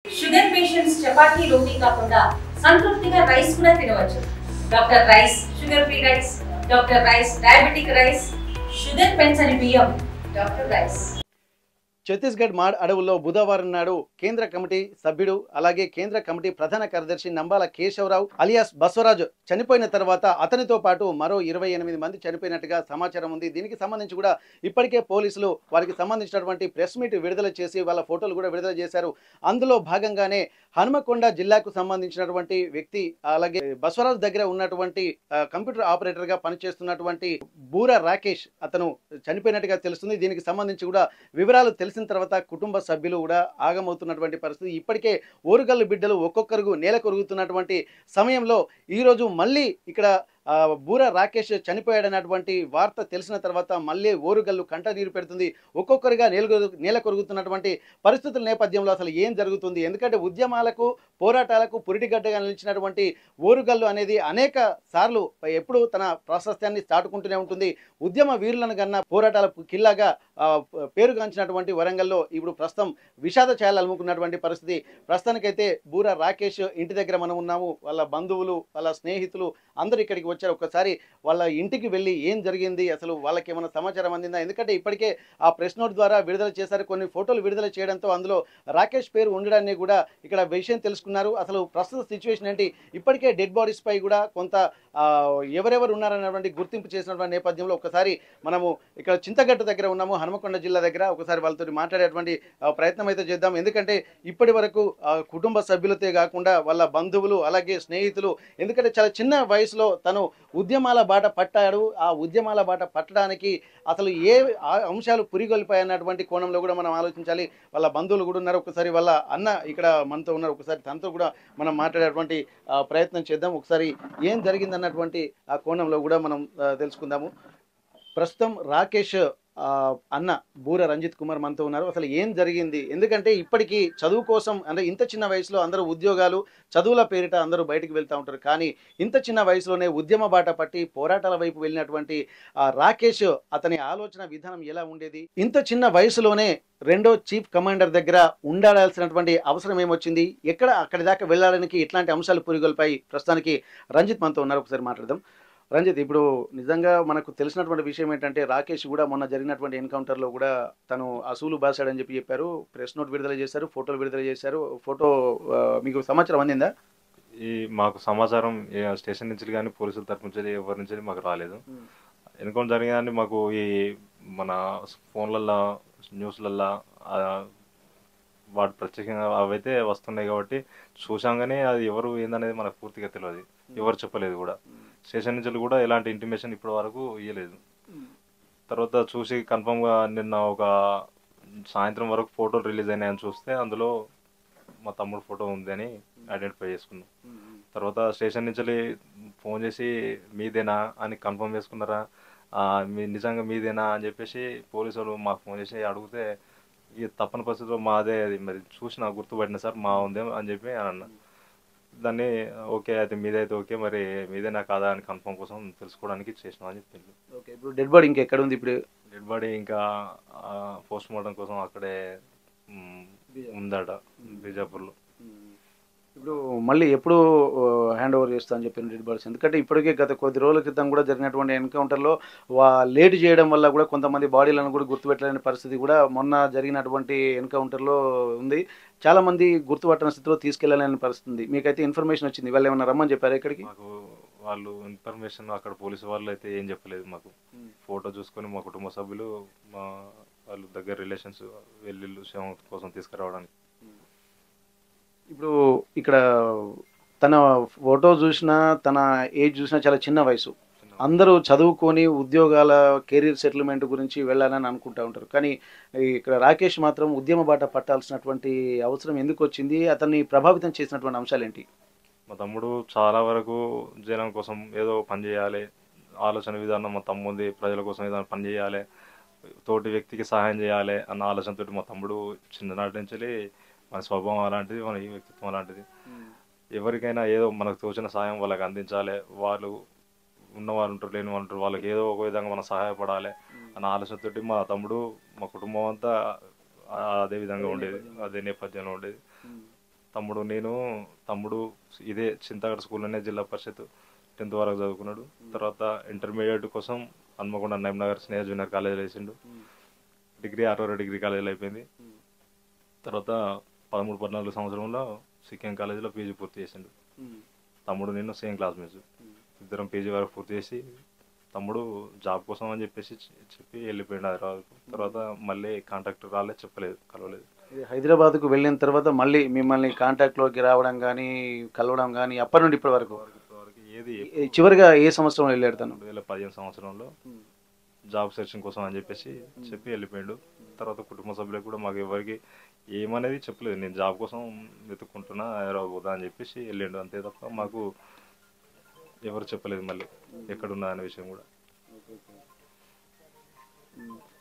Sugar patients chapati రోటీ కాకుండా సంతృప్తిగా rice కూడా తినవచ్చు. Doctor rice, sugar free rice, doctor rice, diabetic rice, sugar పెంచని బియ్యం, డాక్టర్ రైస్. ఛత్తీస్గఢ్ మాడ్ అడవుల్లో బుధవారం నాడు కేంద్ర కమిటీ సభ్యుడు అలాగే కేంద్ర కమిటీ ప్రధాన కార్యదర్శి నంబాల కేశవరావు అలియాస్ బసవరాజు చనిపోయిన తర్వాత అతనితో పాటు మరో 28 మంది చనిపోయినట్టుగా సమాచారం ఉంది. దీనికి సంబంధించి కూడా ఇప్పటికే పోలీసులు వారికి సంబంధించినటువంటి ప్రెస్ మీట్ విడుదల చేసి వాళ్ళ ఫోటోలు కూడా విడుదల చేశారు. అందులో భాగంగానే హనుమకొండ జిల్లాకు సంబంధించినటువంటి వ్యక్తి అలాగే బసవరాజు దగ్గర ఉన్నటువంటి కంప్యూటర్ ఆపరేటర్ గా పనిచేస్తున్నటువంటి బూర రాకేష్ అతను చనిపోయినట్టుగా తెలుస్తుంది. దీనికి సంబంధించి కూడా వివరాలు తెలిసిన తర్వాత కుటుంబ సభ్యులు కూడా ఆగమవుతున్నటువంటి పరిస్థితి. ఇప్పటికే ఓరుగల్లు బిడ్డలు ఒక్కొక్కరు నేల కొరుగుతున్నటువంటి సమయంలో ఈరోజు మళ్ళీ ఇక్కడ బూర రాకేష్ చనిపోయాడన్నటువంటి వార్త తెలిసిన తర్వాత మళ్ళీ ఓరుగల్లు కంట నీరు పెడుతుంది. ఒక్కొక్కరిగా నేల కొరుగుతున్నటువంటి పరిస్థితుల నేపథ్యంలో అసలు ఏం జరుగుతుంది? ఎందుకంటే ఉద్యమాలకు పోరాటాలకు పురిటిగడ్డగా నిలిచినటువంటి ఓరుగల్లు అనేది అనేక సార్లు ఎప్పుడు తన ప్రాశస్త్యాన్ని చాటుకుంటూనే ఉంటుంది. ఉద్యమ వీరులను కన్నా పోరాటాల కిల్లాగా పేరుగాంచినటువంటి వరంగల్లో ఇప్పుడు ప్రస్తుతం విషాద ఛాయలు అలుముకున్నటువంటి పరిస్థితి. ప్రస్తుతానికైతే బూర రాకేష్ ఇంటి దగ్గర మనం ఉన్నాము. వాళ్ళ బంధువులు, వాళ్ళ స్నేహితులు అందరూ ఇక్కడికి వచ్చారు. ఒక్కసారి వాళ్ళ ఇంటికి వెళ్ళి ఏం జరిగింది, అసలు వాళ్ళకి ఏమైనా సమాచారం అందిందా? ఎందుకంటే ఇప్పటికే ఆ ప్రెస్ నోట్ ద్వారా విడుదల చేశారు. కొన్ని ఫోటోలు విడుదల చేయడంతో అందులో రాకేష్ పేరు ఉండడాన్ని కూడా ఇక్కడ విషయం తెలుసుకున్నారు. అసలు ప్రస్తుత సిచ్యువేషన్ ఏంటి? ఇప్పటికే డెడ్ బాడీస్ పై కూడా కొంత ఎవరెవరు ఉన్నారన్నటువంటి గుర్తింపు చేసినటువంటి నేపథ్యంలో ఒకసారి మనము ఇక్కడ చింతగట్టు దగ్గర ఉన్నాము, హనుమకొండ జిల్లా దగ్గర. ఒకసారి వాళ్ళతో మాట్లాడేటువంటి ప్రయత్నం అయితే చేద్దాం. ఎందుకంటే ఇప్పటి వరకు కుటుంబ సభ్యులతో కాకుండా వాళ్ళ బంధువులు అలాగే స్నేహితులు, ఎందుకంటే చాలా చిన్న వయసులో తను ఉద్యమాల బాట పట్టాడు. ఆ ఉద్యమాల బాట పట్టడానికి అసలు ఏ అంశాలు పురిగొల్పాయన్నటువంటి కోణంలో కూడా మనం ఆలోచించాలి. వాళ్ళ బంధువులు కూడా ఉన్నారు. ఒకసారి వాళ్ళ అన్న ఇక్కడ మనతో ఉన్నారు. ఒకసారి తనతో కూడా మనం మాట్లాడేటువంటి ప్రయత్నం చేద్దాం. ఒకసారి ఏం జరిగిందన్నటువంటి ఆ కోణంలో కూడా మనం తెలుసుకుందాము. ప్రస్తుతం రాకేష్ అన్న బూర రంజిత్ కుమార్ మనతో ఉన్నారు. అసలు ఏం జరిగింది? ఎందుకంటే ఇప్పటికీ చదువు కోసం అంటే ఇంత చిన్న వయసులో అందరూ ఉద్యోగాలు చదువుల పేరిట అందరూ బయటికి వెళ్తూ ఉంటారు. కానీ ఇంత చిన్న వయసులోనే ఉద్యమ బాట పట్టి పోరాటాల వైపు వెళ్ళినటువంటి రాకేష్ అతని ఆలోచన విధానం ఎలా ఉండేది? ఇంత చిన్న వయసులోనే రెండో చీఫ్ కమాండర్ దగ్గర ఉండాల్సినటువంటి అవసరం ఏమొచ్చింది? అక్కడి దాకా వెళ్ళడానికి ఎట్లాంటి అంశాలు పురిగొల్పాయి? ప్రస్తుతానికి రంజిత్ మనతో ఉన్నారు. ఒకసారి మాట్లాడదాం. రంజిత్, ఇప్పుడు నిజంగా మనకు తెలిసినటువంటి విషయం ఏంటంటే రాకేష్ కూడా మొన్న జరిగినటువంటి ఎన్కౌంటర్లో కూడా తను అసూలు బాసాడని చెప్పారు. ప్రెస్ నోట్ విడుదల చేశారు, ఫోటోలు విడుదల చేశారు. ఫోటో మీకు సమాచారం అందిందా? మాకు సమాచారం స్టేషన్ నుంచి కానీ పోలీసుల తరఫు నుంచి ఎవరి నుంచి మాకు రాలేదు. ఎన్కౌంటర్ జరిగిందని మాకు ఈ మన ఫోన్లల్లో న్యూస్లల్లో వాటి ప్రత్యేకంగా అవైతే వస్తున్నాయి కాబట్టి చూసాం. కానీ అది ఎవరు ఏందనేది మనకు పూర్తిగా తెలియదు, ఎవరు చెప్పలేదు కూడా. స్టేషన్ నుంచి కూడా ఎలాంటి ఇంటిమేషన్ ఇప్పటి వరకు ఇవ్వలేదు. తర్వాత చూసి కన్ఫర్మ్గా నిన్న ఒక సాయంత్రం వరకు ఫోటోలు రిలీజ్ అయినాయని చూస్తే అందులో మా తమ్ముడు ఫోటో ఉంది అని ఐడెంటిఫై చేసుకున్నాం. తర్వాత స్టేషన్ నుంచి ఫోన్ చేసి మీదేనా అని కన్ఫర్మ్ చేసుకున్నారా, నిజంగా మీదేనా అని చెప్పేసి పోలీసు వాళ్ళు మాకు ఫోన్ చేసి అడిగితే ఈ తప్పని పరిస్థితిలో మాదే, అది మరి చూసిన గుర్తుపడిన సార్ మా ఉందే అని చెప్పి అన్న. దాన్ని ఓకే అయితే మీదైతే ఓకే, మరి మీదేనా కాదా అని కన్ఫర్మ్ కోసం తెలుసుకోవడానికి చేసినాం అని చెప్పింది. ఓకే, ఇప్పుడు డెడ్ బాడీ ఇంకా ఎక్కడ ఉంది? ఇప్పుడు డెడ్ బాడీ ఇంకా పోస్ట్ మార్టం కోసం అక్కడే ఉందట బీజాపూర్లో. ఇప్పుడు మళ్ళీ ఎప్పుడు హ్యాండ్ ఓవర్ చేస్తా అని చెప్పిన డెడ్ బాడీస్? ఎందుకంటే ఇప్పటికే గత కొద్ది రోజుల క్రితం కూడా జరిగినటువంటి ఎన్కౌంటర్లో లేట్ చేయడం వల్ల కూడా కొంతమంది బాడీలను కూడా గుర్తుపెట్టలేని పరిస్థితి కూడా మొన్న జరిగినటువంటి ఎన్కౌంటర్లో ఉంది. చాలామంది గుర్తుపట్టని స్థితిలో తీసుకెళ్లలేని పరిస్థితి ఉంది. మీకైతే ఇన్ఫర్మేషన్ వచ్చింది, వాళ్ళు ఏమన్నా రమ్మని చెప్పారు ఇక్కడికి? మాకు వాళ్ళు ఇన్ఫర్మేషన్ అక్కడ పోలీసు వాళ్ళు అయితే ఏం చెప్పలేదు. మాకు ఫోటో చూసుకొని మా కుటుంబ సభ్యులు మా వాళ్ళు దగ్గర రిలేషన్స్ వెళ్ళిళ్ళు శవం కోసం తీసుకురావడానికి. ఇప్పుడు ఇక్కడ తన ఫోటో చూసినా తన ఏజ్ చూసినా చాలా చిన్న వయసు. అందరూ చదువుకొని ఉద్యోగాల కెరీర్ సెటిల్మెంట్ గురించి వెళ్ళాలని అనుకుంటూ ఉంటారు. కానీ ఇక్కడ రాకేష్ మాత్రం ఉద్యమ బాట పట్టాల్సినటువంటి అవసరం ఎందుకు వచ్చింది? అతన్ని ప్రభావితం చేసినటువంటి అంశాలు ఏంటి? మా తమ్ముడు చాలా వరకు జనం కోసం ఏదో పని చేయాలి ఆలోచన విధానం మా తమ్ముంది, ప్రజల కోసం ఏదైనా పని చేయాలి, తోటి వ్యక్తికి సహాయం చేయాలి అన్న ఆలోచనతో మా తమ్ముడు చిన్ననాటి నుంచి మన స్వభావం అలాంటిది, మన ఈ వ్యక్తిత్వం అలాంటిది. ఎవరికైనా ఏదో మనకు తోచిన సాయం వాళ్ళకి అందించాలి, వాళ్ళు ఉన్నవాళ్ళు ఉంటారు లేని వాళ్ళు ఉంటారు, వాళ్ళకి ఏదో ఒక విధంగా మనం సహాయపడాలి అన్న ఆలోచనతోటి మా తమ్ముడు మా కుటుంబం అంతా అదే విధంగా ఉండేది, అదే నేపథ్యంలో ఉండేది. తమ్ముడు ఇదే చింతగడ స్కూల్లోనే జిల్లా పరిషత్ 10th వరకు చదువుకున్నాడు. తర్వాత ఇంటర్మీడియట్ కోసం హన్మకొండ నగర్ స్నేహ జూనియర్ కాలేజీలో వేసిండు. డిగ్రీ ఆర్ఆర్ డిగ్రీ కాలేజీలో అయిపోయింది. తర్వాత 13-14 సంవత్సరంలో సిక్కిం కాలేజీలో పీజీ పూర్తి చేసిండు. తమ్ముడు నేను సేమ్ క్లాస్మేట్స్, ఇద్దరం పీజీ వరకు పూర్తి చేసి తమ్ముడు జాబ్ కోసం అని చెప్పి వెళ్ళిపోయిండు హైదరాబాద్కు. తర్వాత మళ్ళీ కాంటాక్ట్ రాలేదు, చెప్పలేదు, కలవలేదు. హైదరాబాద్కు వెళ్ళిన తర్వాత మళ్ళీ మిమ్మల్ని కాంటాక్ట్లోకి రావడం కానీ కలవడం కానీ అప్పటి నుండి ఇప్పటి వరకు ఏది చివరిగా ఏ సంవత్సరంలో వెళ్ళాడు తను? 2015 సంవత్సరంలో జాబ్ సెర్చింగ్ కోసం అని చెప్పి వెళ్ళిపోయాడు. తర్వాత కుటుంబ సభ్యులకు కూడా మాకు ఎవరికి ఏమనేది చెప్పలేదు. నేను జాబ్ కోసం వెతుక్కుంటున్నా, హైదరాబాద్ పోదా అని చెప్పేసి వెళ్ళాడు అంతే తప్ప మాకు ఎవరు చెప్పలేదు మళ్ళీ ఎక్కడున్నా అనే విషయం కూడా.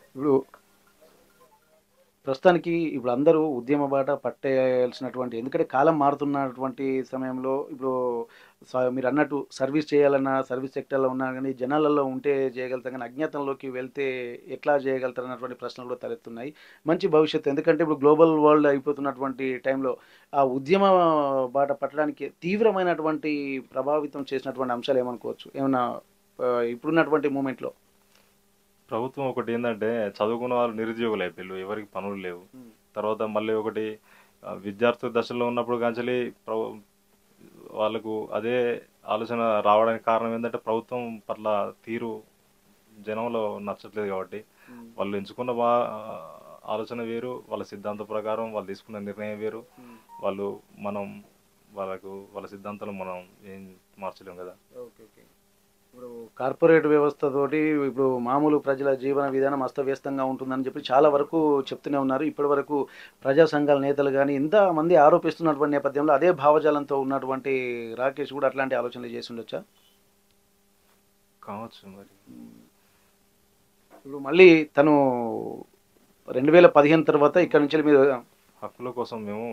ఇప్పుడు ప్రస్తుతానికి ఇప్పుడు అందరూ ఉద్యమ బాట పట్టేయాల్సినటువంటి, ఎందుకంటే కాలం మారుతున్నటువంటి సమయంలో ఇప్పుడు మీరు అన్నట్టు సర్వీస్ చేయాలన్నా సర్వీస్ సెక్టర్లో ఉన్నా కానీ జనాలలో ఉంటే చేయగలుగుతాం, కానీ అజ్ఞాతంలోకి వెళ్తే ఎట్లా చేయగలుగుతారు అన్నటువంటి ప్రశ్నలు కూడా తలెత్తున్నాయి. మంచి భవిష్యత్తు, ఎందుకంటే ఇప్పుడు గ్లోబల్ వరల్డ్ అయిపోతున్నటువంటి టైంలో ఆ ఉద్యమ బాట పట్టడానికి తీవ్రమైనటువంటి ప్రభావితం చేసినటువంటి అంశాలు ఏమనుకోవచ్చు ఏమన్నా ఇప్పుడున్నటువంటి మూమెంట్లో? ప్రభుత్వం ఒకటి ఏంటంటే చదువుకున్న వాళ్ళు నిరుద్యోగులు అయిపోయారు, ఎవరికి పనులు లేవు. తర్వాత మళ్ళీ ఒకటి విద్యార్థి దశలో ఉన్నప్పుడు కాంచెలి వాళ్ళకు అదే ఆలోచన రావడానికి కారణం ఏంటంటే ప్రభుత్వం పట్ల తీరు జనంలో నచ్చట్లేదు. కాబట్టి వాళ్ళు ఎంచుకున్న ఆలోచన వేరు, వాళ్ళ సిద్ధాంత ప్రకారం వాళ్ళు తీసుకున్న నిర్ణయం వేరు. వాళ్ళ సిద్ధాంతాలు మనం ఏం మార్చలేం కదా. ఇప్పుడు కార్పొరేట్ వ్యవస్థతోటి ఇప్పుడు మామూలు ప్రజల జీవన విధానం అస్తవ్యస్తంగా ఉంటుందని చెప్పి చాలా వరకు చెప్తూనే ఉన్నారు. ఇప్పటి వరకు ప్రజా సంఘాల నేతలు కానీ ఎంతమంది ఆరోపిస్తున్నటువంటి నేపథ్యంలో అదే భావజాలంతో ఉన్నటువంటి రాకేష్ కూడా అట్లాంటి ఆలోచనలు చేసి ఉండొచ్చా? కావచ్చు మరి. ఇప్పుడు మళ్ళీ తను 2015 తర్వాత ఇక్కడ నుంచి మీరు హక్కుల కోసం, మేము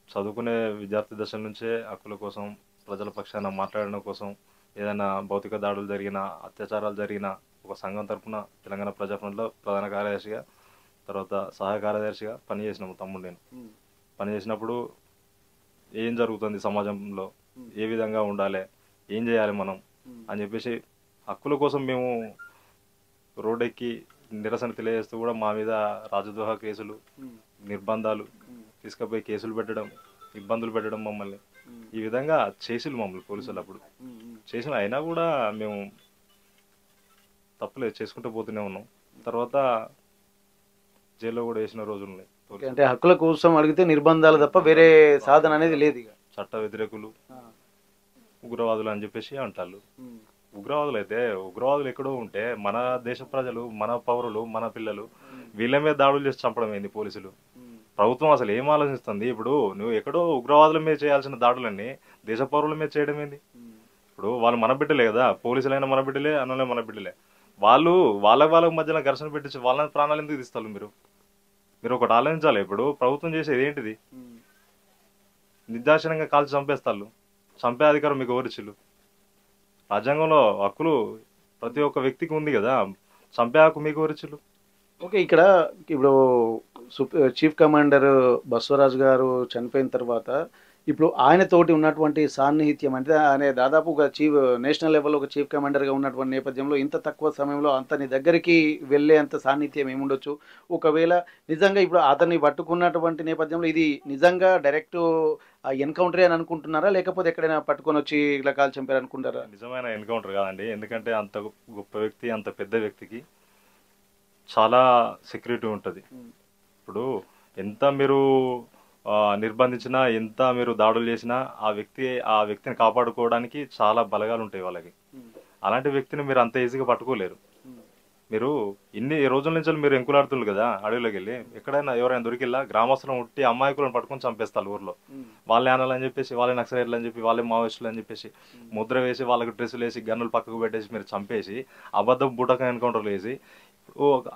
చదువుకునే విద్యార్థి దశ నుంచే హక్కుల కోసం, ప్రజల పక్షాన మాట్లాడడం కోసం, ఏదైనా భౌతిక దాడులు జరిగినా, అత్యాచారాలు జరిగినా ఒక సంఘం తరఫున తెలంగాణ ప్రజాఫ్రంట్లో ప్రధాన కార్యదర్శిగా, తర్వాత సహాయ కార్యదర్శిగా పనిచేసినాము. తమ్ముడు నేను పనిచేసినప్పుడు ఏం జరుగుతుంది సమాజంలో, ఏ విధంగా ఉండాలి, ఏం చేయాలి మనం అని చెప్పేసి హక్కుల కోసం మేము రోడ్డెక్కి నిరసన తెలియజేస్తూ కూడా మా మీద రాజద్రోహ కేసులు, నిర్బంధాలు, తీసుకుపోయి కేసులు పెట్టడం, ఇబ్బందులు పెట్టడం మమ్మల్ని ఈ విధంగా చేసిలు మమ్మల్ని పోలీసులు. అప్పుడు చేసిన అయినా కూడా మేము తప్పలేదు, చేసుకుంటూ పోతూనే ఉన్నాం. తర్వాత జైల్లో కూడా వేసిన రోజులు ఉన్నాయి. అంటే హక్కుల కోసం అడిగితే నిర్బంధాలు తప్ప వేరే సాధన అనేది లేదు. ఇక చట్ట వ్యతిరేకులు, ఉగ్రవాదులు అని చెప్పేసి అంటారు. ఉగ్రవాదులు ఎక్కడో ఉంటే మన దేశ ప్రజలు, మన పౌరులు, మన పిల్లలు వీళ్ళ మీద దాడులు చేసి చంపడం ఏంది పోలీసులు? ప్రభుత్వం అసలు ఏం ఆలోచిస్తుంది? ఇప్పుడు నువ్వు ఎక్కడో ఉగ్రవాదుల మీద చేయాల్సిన దాడులన్నీ దేశ పౌరుల మీద చేయడం ఏంది? ఇప్పుడు వాళ్ళు మన బిడ్డలే కదా, పోలీసులైనా మన బిడ్డలే, అన్నలే మన బిడ్డలే. వాళ్ళ మధ్యన ఘర్షణ పెట్టించి వాళ్ళ ప్రాణాలు ఎందుకు తీస్తారు? మీరు ఒకటి ఆలోచించాలి. ఇప్పుడు ప్రభుత్వం చేసేది ఏంటిది? నిర్దాక్షిణ్యంగా కాల్చి చంపేస్తారు. చంపే అధికారం మీకు ఎవరిచ్చిళ్ళు? రాజ్యాంగంలో హక్కులు ప్రతి ఒక్క వ్యక్తికి ఉంది కదా, చంపే హక్కు మీకు ఎవరిచ్చిళ్ళు? ఓకే, ఇక్కడ ఇప్పుడు చీఫ్ కమాండర్ బసవరాజు గారు చనిపోయిన తర్వాత ఇప్పుడు ఆయనతోటి ఉన్నటువంటి సాన్నిహిత్యం అంటే ఆయన దాదాపు ఒక నేషనల్ లెవెల్లో ఒక చీఫ్ కమాండర్గా ఉన్నటువంటి నేపథ్యంలో ఇంత తక్కువ సమయంలో అంతని దగ్గరికి వెళ్ళే అంత సాన్నిహిత్యం ఏముండొచ్చు? ఒకవేళ నిజంగా ఇప్పుడు అతన్ని పట్టుకున్నటువంటి నేపథ్యంలో ఇది నిజంగా డైరెక్ట్ ఎన్కౌంటరే అని అనుకుంటున్నారా, లేకపోతే ఎక్కడైనా పట్టుకొని వచ్చి ఇలా కాల్ చంపారు అనుకుంటారా? నిజమైన ఎన్కౌంటర్ కాదండి. ఎందుకంటే అంత గొప్ప వ్యక్తి, అంత పెద్ద వ్యక్తికి చాలా సెక్యూరిటీ ఉంటుంది. ఇప్పుడు ఎంత మీరు నిర్బంధించినా, ఎంత మీరు దాడులు చేసినా ఆ వ్యక్తిని కాపాడుకోవడానికి చాలా బలగాలు ఉంటాయి వాళ్ళకి. అలాంటి వ్యక్తిని మీరు అంత ఈజీగా పట్టుకోలేరు. మీరు ఇన్ని రోజుల నుంచి మీరు ఎంకులాడుతున్నారు కదా అడవిలోకి వెళ్ళి, ఎక్కడైనా ఎవరైనా దొరికిల్లా గ్రామస్తులను ఉట్టి అమాయకులను పట్టుకొని చంపేస్తారు ఊర్లో. వాళ్ళే అనాలని చెప్పేసి, వాళ్ళే నక్సలైట్లు అని చెప్పి, వాళ్ళే మావోయిస్టులు అని చెప్పేసి ముద్ర వేసి, వాళ్ళకి డ్రెస్సులు వేసి, గన్నులు పక్కకు పెట్టేసి మీరు చంపేసి అబద్ధం బూటక ఎన్కౌంటర్లు వేసి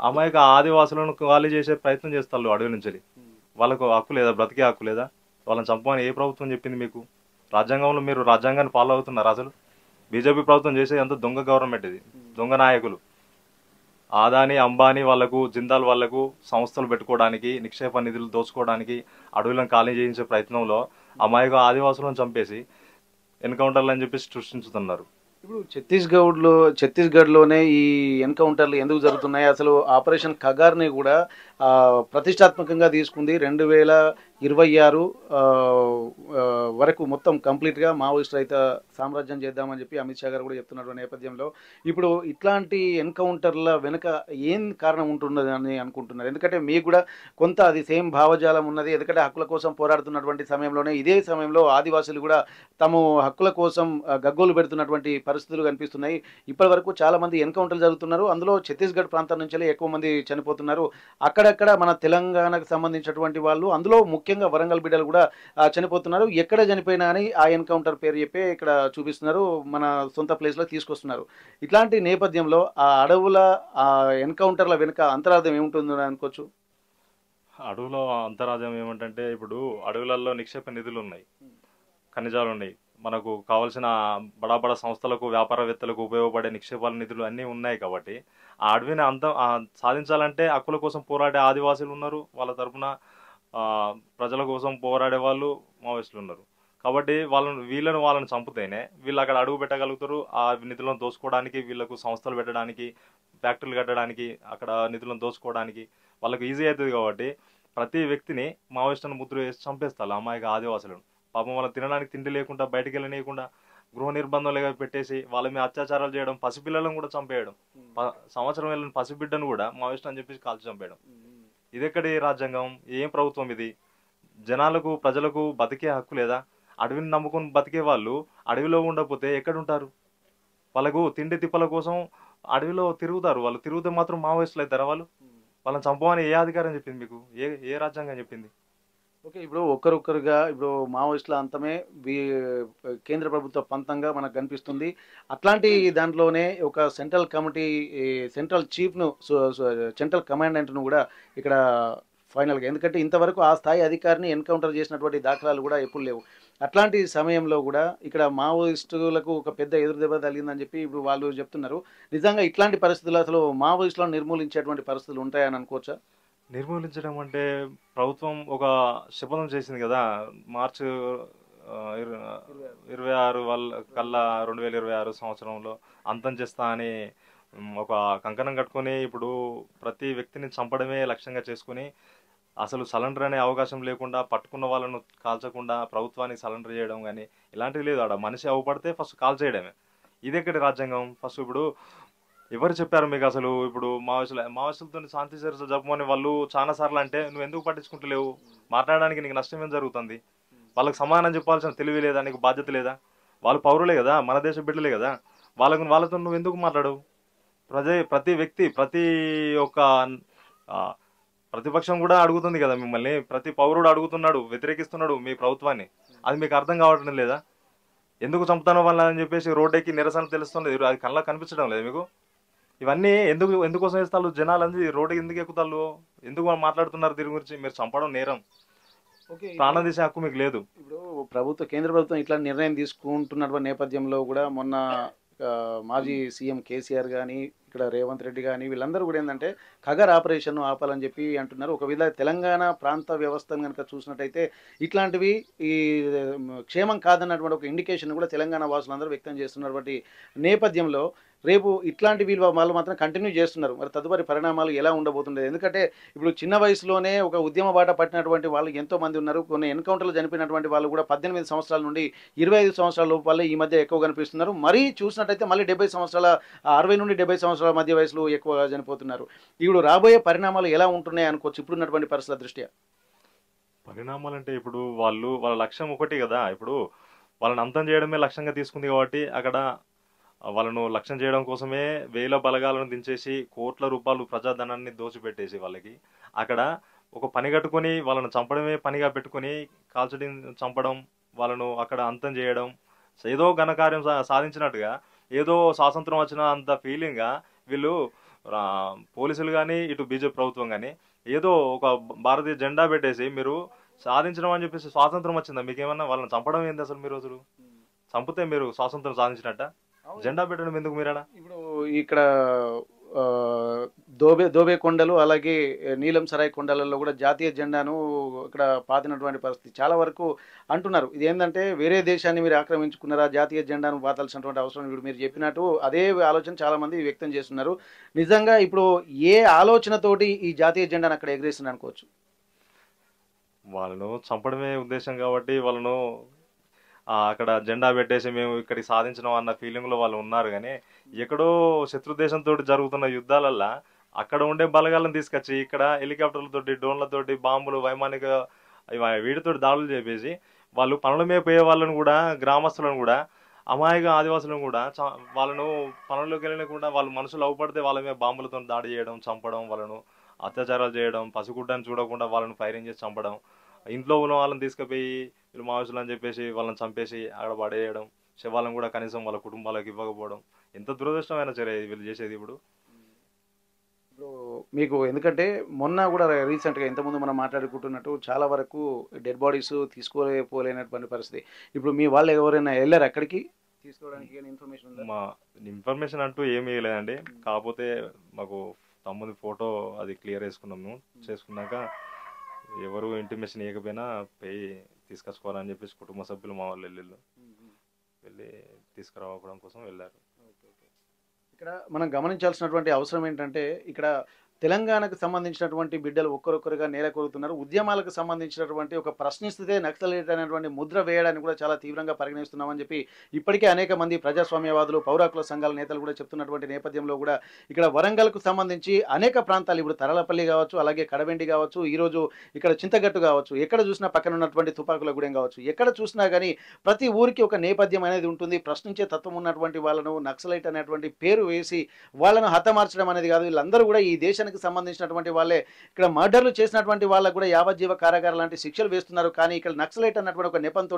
అమాయక ఆదివాసులను ఖాళీ చేసే ప్రయత్నం చేస్తారు అడవి నుంచి. వాళ్ళకు హక్కు లేదా? బ్రతికే హక్కు లేదా? వాళ్ళని చంపమని ఏ ప్రభుత్వం చెప్పింది మీకు? రాజ్యాంగంలో మీరు రాజ్యాంగాన్ని ఫాలో అవుతున్నారు? అసలు బీజేపీ ప్రభుత్వం చేసే అంత దొంగ గవర్నమెంట్ ఇది, దొంగ నాయకులు. ఆదాని అంబానీ వాళ్లకు జిందాల్ వాళ్లకు సంస్థలు పెట్టుకోవడానికి నిక్షేప నిధులు దోచుకోవడానికి అడవులను ఖాళీ చేయించే ప్రయత్నంలో అమాయక ఆదివాసులను చంపేసి ఎన్కౌంటర్లు అని చెప్పేసి సృష్టించుతున్నారు. ఇప్పుడు ఛత్తీస్గఢ్లోనే ఈ ఎన్కౌంటర్లు ఎందుకు జరుగుతున్నాయి? అసలు ఆపరేషన్ కగార్ని కూడా ప్రతిష్టాత్మకంగా తీసుకుంది 2026 వరకు మొత్తం కంప్లీట్గా మావోయిస్ట్ రహిత సామ్రాజ్యం చేద్దామని చెప్పి అమిత్ షా గారు కూడా చెప్తున్నారు. నేపథ్యంలో ఇప్పుడు ఇట్లాంటి ఎన్కౌంటర్ల వెనుక ఏం కారణం ఉంటున్నదని అనుకుంటున్నారు? ఎందుకంటే మీకు కూడా కొంత అది సేమ్ భావజాలం ఉన్నది. ఎందుకంటే హక్కుల కోసం పోరాడుతున్నటువంటి సమయంలోనే ఇదే సమయంలో ఆదివాసులు కూడా తమ హక్కుల కోసం గగ్గోలు పెడుతున్నటువంటి పరిస్థితులు కనిపిస్తున్నాయి. ఇప్పటి వరకు చాలా మంది ఎన్కౌంటర్లు జరుగుతున్నారు. అందులో ఛత్తీస్గఢ్ ప్రాంతం నుంచి ఎక్కువ మంది చనిపోతున్నారు. అక్కడక్కడ మన తెలంగాణకు సంబంధించినటువంటి వాళ్ళు, అందులో ముఖ్యంగా వరంగల్ బిడ్డలు కూడా చనిపోతున్నారు. ఎక్కడ చనిపోయినా అని ఆ ఎన్కౌంటర్ పేరు చెప్పి ఇక్కడ చూపిస్తున్నారు, మన సొంత ప్లేస్లో తీసుకొస్తున్నారు. ఇట్లాంటి నేపథ్యంలో ఆ అడవుల ఆ ఎన్కౌంటర్ల వెనుక అంతరార్థం ఏముంటుందని అనుకోవచ్చు? అడవులో అంతరార్థం ఏమంటే ఇప్పుడు అడవులలో నిక్షేప నిధులు ఉన్నాయి, ఖనిజాలు ఉన్నాయి, మనకు కావాల్సిన బడా సంస్థలకు వ్యాపారవేత్తలకు ఉపయోగపడే నిక్షేపాల నిధులు అన్నీ ఉన్నాయి. కాబట్టి ఆ అడవిని సాధించాలంటే హక్కుల కోసం పోరాడే ఆదివాసులు ఉన్నారు, వాళ్ళ తరఫున ప్రజల కోసం పోరాడే వాళ్ళు మావోయిస్టులు ఉన్నారు. కాబట్టి వాళ్ళని చంపుతేనే వీళ్ళు అక్కడ అడుగు పెట్టగలుగుతారు. ఆ నిధులను దోచుకోవడానికి, వీళ్ళకు సంస్థలు పెట్టడానికి, ఫ్యాక్టరీలు కట్టడానికి, అక్కడ నిధులను దోచుకోవడానికి వాళ్ళకు ఈజీ అవుతుంది. కాబట్టి ప్రతి వ్యక్తిని మావోయిస్టులను ముద్ర వేసి చంపేస్తారు అమాయక ఆదివాసులను. పాపం వాళ్ళని తినడానికి తిండి లేకుండా, బయటికి వెళ్ళనీయకుండా, గృహ నిర్బంధం లేక పెట్టేసి వాళ్ళ మీద అత్యాచారాలు చేయడం, పసిపిల్లలను కూడా చంపేయడం, సంవత్సరం వెళ్ళిన పసిబిడ్డను కూడా మావోయిస్ట్ అని చెప్పేసి కాల్చి చంపేయడం. ఇదెక్కడి రాజ్యాంగం? ఏం ప్రభుత్వం ఇది? ప్రజలకు బతికే హక్కు లేదా? అడవిని నమ్ముకొని బతికే వాళ్ళు అడవిలో ఉండకపోతే ఎక్కడుంటారు? వాళ్ళకు తిండి తిప్పల కోసం అడవిలో తిరుగుతారు. వాళ్ళు తిరిగితే మాత్రం మావోయిస్టులు అవుతారా? వాళ్ళని చంపమని ఏ అధికారం చెప్పింది మీకు? ఏ రాజ్యాంగం చెప్పింది? ఓకే, ఇప్పుడు ఒక్కరొక్కరుగా ఇప్పుడు మావోయిస్టుల అంతమే కేంద్ర ప్రభుత్వ పంతంగా మనకు కనిపిస్తుంది. అట్లాంటి దాంట్లోనే ఒక సెంట్రల్ చీఫ్ను, సెంట్రల్ కమాండెంట్ను కూడా ఇక్కడ ఫైనల్గా, ఎందుకంటే ఇంతవరకు ఆ స్థాయి అధికారిని ఎన్కౌంటర్ చేసినటువంటి దాఖలాలు కూడా ఎప్పుడు లేవు. అట్లాంటి సమయంలో కూడా ఇక్కడ మావోయిస్టులకు ఒక పెద్ద ఎదురుదెబ్బ తగిలిందని చెప్పి ఇప్పుడు వాళ్ళు చెప్తున్నారు. నిజంగా ఇట్లాంటి పరిస్థితులు అసలు మావోయిస్టులను నిర్మూలించేటువంటి పరిస్థితులు ఉంటాయని అనుకోవచ్చా? నిర్మూలించడం అంటే ప్రభుత్వం ఒక శపథం చేసింది కదా, మార్చి 26 కల్లా 2026 సంవత్సరంలో అంతం చేస్తా అని ఒక కంకణం కట్టుకొని ఇప్పుడు ప్రతి వ్యక్తిని చంపడమే లక్ష్యంగా చేసుకుని అసలు సరెండర్ అనే అవకాశం లేకుండా, పట్టుకున్న వాళ్ళను కాల్చకుండా ప్రభుత్వానికి సరెండర్ చేయడం కానీ ఇలాంటివి లేదు. ఆడ మనిషి అవపడితే ఫస్ట్ కాల్ చేయడమే. ఇదెక్కడి రాజ్యాంగం? ఫస్ట్ ఇప్పుడు ఎవరు చెప్పారు మీకు అసలు? ఇప్పుడు మావోయిస్టులతో శాంతి చర్చలు జరపమని వాళ్ళు చాలా సార్లు అంటే నువ్వు ఎందుకు పట్టించుకుంటలేవు? మాట్లాడడానికి నీకు నష్టం ఏం జరుగుతుంది? వాళ్ళకి సమాధానం చెప్పాల్సిన తెలివి లేదా? నీకు బాధ్యత లేదా? వాళ్ళు పౌరులే కదా, మన దేశ బిడ్డలే కదా, వాళ్ళతో నువ్వు ఎందుకు మాట్లాడవు? ప్రతి వ్యక్తి, ప్రతి ఒక్క ప్రతిపక్షం కూడా అడుగుతుంది కదా మిమ్మల్ని, ప్రతి పౌరుడు అడుగుతున్నాడు, వ్యతిరేకిస్తున్నాడు మీ ప్రభుత్వాన్ని. అది మీకు అర్థం కావటం లేదా? ఎందుకు చంపుతానో వాళ్ళని చెప్పేసి రోడ్డెక్కి నిరసన తెలుస్తుంది, అది కళ్ళకి కనిపించడం లేదు మీకు? ఇవన్నీ ఎందుకోసం వేస్తారు జనాలు? రోడ్డుకి ఎందుకు ఎక్కుతారు? ఎందుకు మాట్లాడుతున్నారు దీని గురించి? మీరు చంపడం నేరం, ప్రాణం తీసే హక్కు మీకు లేదు. ఇప్పుడు కేంద్ర ప్రభుత్వం ఇట్లా నిర్ణయం తీసుకుంటున్నటువంటి నేపథ్యంలో కూడా మొన్న మాజీ సీఎం కేసీఆర్ కానీ, ఇక్కడ రేవంత్ రెడ్డి కానీ వీళ్ళందరూ కూడా ఏంటంటే ఖగర్ ఆపరేషన్ ఆపాలని చెప్పి అంటున్నారు. ఒకవేళ తెలంగాణ ప్రాంత వ్యవస్థను కనుక చూసినట్టయితే ఇట్లాంటివి ఈ క్షేమం కాదన్నటువంటి ఒక ఇండికేషన్ కూడా తెలంగాణ వాసులందరూ వ్యక్తం చేస్తున్నటువంటి నేపథ్యంలో రేపు ఇట్లాంటి వాళ్ళు మాత్రం కంటిన్యూ చేస్తున్నారు. మరి తదుపరి పరిణామాలు ఎలా ఉండబోతుండేది? ఎందుకంటే ఇప్పుడు చిన్న వయసులోనే ఒక ఉద్యమ బాట పట్టినటువంటి వాళ్ళు ఎంతో మంది ఉన్నారు. కొన్ని ఎన్కౌంటర్లు చనిపోయినటువంటి వాళ్ళు కూడా 18 సంవత్సరాల నుండి 25 సంవత్సరాల లోపు వాళ్ళే ఈ మధ్య ఎక్కువ కనిపిస్తున్నారు. మరీ చూసినట్టయితే మళ్ళీ 60 నుండి 70 సంవత్సరాల మధ్య వయసులో ఎక్కువగా చనిపోతున్నారు. ఇప్పుడు రాబోయే పరిణామాలు ఎలా ఉంటున్నాయి అనుకోవచ్చు ఇప్పుడున్నటువంటి పరిస్థితుల దృష్ట్యా? పరిణామాలు అంటే ఇప్పుడు వాళ్ళ లక్ష్యం ఒకటి కదా, ఇప్పుడు వాళ్ళని అంతం చేయడమే లక్ష్యంగా తీసుకుంది. కాబట్టి అక్కడ వాళ్ళను లక్ష్యం చేయడం కోసమే వేల బలగాలను దించేసి కోట్ల రూపాయలు ప్రజాధనాన్ని దోచిపెట్టేసి వాళ్ళకి అక్కడ ఒక పని కట్టుకొని వాళ్ళను చంపడమే పనిగా పెట్టుకొని కాల్చడం, చంపడం, వాళ్ళను అక్కడ అంతం చేయడం, ఏదో ఘనకార్యం సాధించినట్టుగా, ఏదో స్వాతంత్రం వచ్చిన అంత ఫీలింగ్గా వీళ్ళు పోలీసులు కానీ ఇటు బీజేపీ ప్రభుత్వం కానీ ఏదో ఒక భారతీయ జెండా పెట్టేసి మీరు సాధించడం అని చెప్పేసి స్వాతంత్రం వచ్చిందా మీకేమన్నా? వాళ్ళని చంపడం ఏంది అసలు? మీరు అసలు చంపితే మీరు స్వాతంత్రం సాధించినట్ట? జెండా పెట్టడం ఎందుకు మీరడా? ఇప్పుడు ఇక్కడ దోబే కొండలు అలాగే నీలం సరాయ్ కొండలలో కూడా జాతీయ జెండాను ఇక్కడ పాతినటువంటి పరిస్థితి చాలా వరకు అంటున్నారు. ఇది ఏంటంటే వేరే దేశాన్ని మీరు ఆక్రమించుకున్నారా, జాతీయ జెండాను పాతాల్సినటువంటి అవసరం ఇప్పుడు మీరు చెప్పినట్టు అదే ఆలోచన చాలా మంది వ్యక్తం చేస్తున్నారు. నిజంగా ఇప్పుడు ఏ ఆలోచనతోటి ఈ జాతీయ జెండాను అక్కడ ఎగరేస్తున్నారు అనుకోవచ్చు? వాళ్ళను చంపడమే ఉద్దేశం కాబట్టి వాళ్ళను అక్కడ జెండా పెట్టేసి మేము ఇక్కడికి సాధించినాం అన్న ఫీలింగ్లో వాళ్ళు ఉన్నారు. కానీ ఎక్కడో శత్రు దేశంతో జరుగుతున్న యుద్ధాలల్లో అక్కడ ఉండే బలగాలను తీసుకొచ్చి ఇక్కడ హెలికాప్టర్లతోటి, డ్రోన్లతోటి, బాంబులు, వైమానిక వీటితోటి దాడులు చేపేసి వాళ్ళు పనుల మీద పోయే వాళ్ళను కూడా, గ్రామస్తులను కూడా, అమాయక ఆదివాసులను కూడా వాళ్ళను పనుల్లోకి వెళ్ళకుండా వాళ్ళు మనుషులు అవపడితే వాళ్ళ మీద బాంబులతో దాడి చేయడం, చంపడం, వాళ్ళను అత్యాచారాలు చేయడం, పసిగుడ్డని చూడకుండా వాళ్ళని ఫైరింగ్ చేసి చంపడం, ఇంట్లో ఉన్న వాళ్ళని తీసుకుపోయి వీళ్ళు మావోయిస్టులు అని చెప్పేసి వాళ్ళని చంపేసి అక్కడ పడేయడం, శవాలను కూడా కనీసం వాళ్ళ కుటుంబాలకు ఇవ్వకపోవడం ఎంత దురదృష్టమైన చర్య వీళ్ళు చేసేది. ఇప్పుడు మీకు ఎందుకంటే మొన్న కూడా రీసెంట్గా ఇంతకుముందు మనం మాట్లాడుకుంటున్నట్టు చాలా వరకు డెడ్ బాడీస్ తీసుకోలేనటువంటి పరిస్థితి. ఇప్పుడు మీ వాళ్ళు ఎవరైనా వెళ్ళారు అక్కడికి తీసుకోవడానికి? ఇన్ఫర్మేషన్ అంటూ ఏమీ లేదండి. కాకపోతే మాకు తమ్ముది ఫోటో అది క్లియర్ చేసుకున్నాక ఎవరు ఇంటిమేషన్ ఇవ్వకపోయినా పోయి తీసుకొచ్చుకోవాలని చెప్పేసి కుటుంబ సభ్యులు మా వాళ్ళు వెళ్ళి తీసుకురావడం కోసం వెళ్ళారు. ఇక్కడ మనం గమనించాల్సినటువంటి అవసరం ఏంటంటే ఇక్కడ తెలంగాణకు సంబంధించినటువంటి బిడ్డలు ఒక్కరొక్కరుగా నేలకొలుతున్నారు. ఉద్యమాలకు సంబంధించినటువంటి ఒక ప్రశ్నిస్తే నక్సలైట్ అనేటువంటి ముద్ర వేయడానికి కూడా చాలా తీవ్రంగా పరిగణిస్తున్నామని చెప్పి ఇప్పటికే అనేక మంది ప్రజాస్వామ్యవాదులు, పౌరాకుల సంఘాల నేతలు కూడా చెప్తున్నటువంటి నేపథ్యంలో కూడా ఇక్కడ వరంగల్కు సంబంధించి అనేక ప్రాంతాలు, ఇప్పుడు తరలపల్లి కావచ్చు, అలాగే కడవెండి కావచ్చు, ఈరోజు ఇక్కడ చింతగట్టు కావచ్చు, ఎక్కడ చూసినా పక్కన ఉన్నటువంటి తుపాకుల గూడెం కావచ్చు, ఎక్కడ చూసినా కానీ ప్రతి ఊరికి ఒక నేపథ్యం అనేది ఉంటుంది. ప్రశ్నించే తత్వం ఉన్నటువంటి వాళ్ళను నక్సలైట్ అనేటువంటి పేరు వేసి వాళ్ళను హతమార్చడం అనేది కాదు. వీళ్ళందరూ కూడా ఈ దేశానికి సంబంధించినటువంటి వాళ్ళే. ఇక్కడ మర్డర్లు చేసినటువంటి వాళ్ళకు కూడా యావజ్జీవ కారాగారం లాంటి శిక్షలు వేస్తున్నారు. కానీ ఇక్కడ నక్సలైట్ అన్నటువంటి ఒక నెపంతో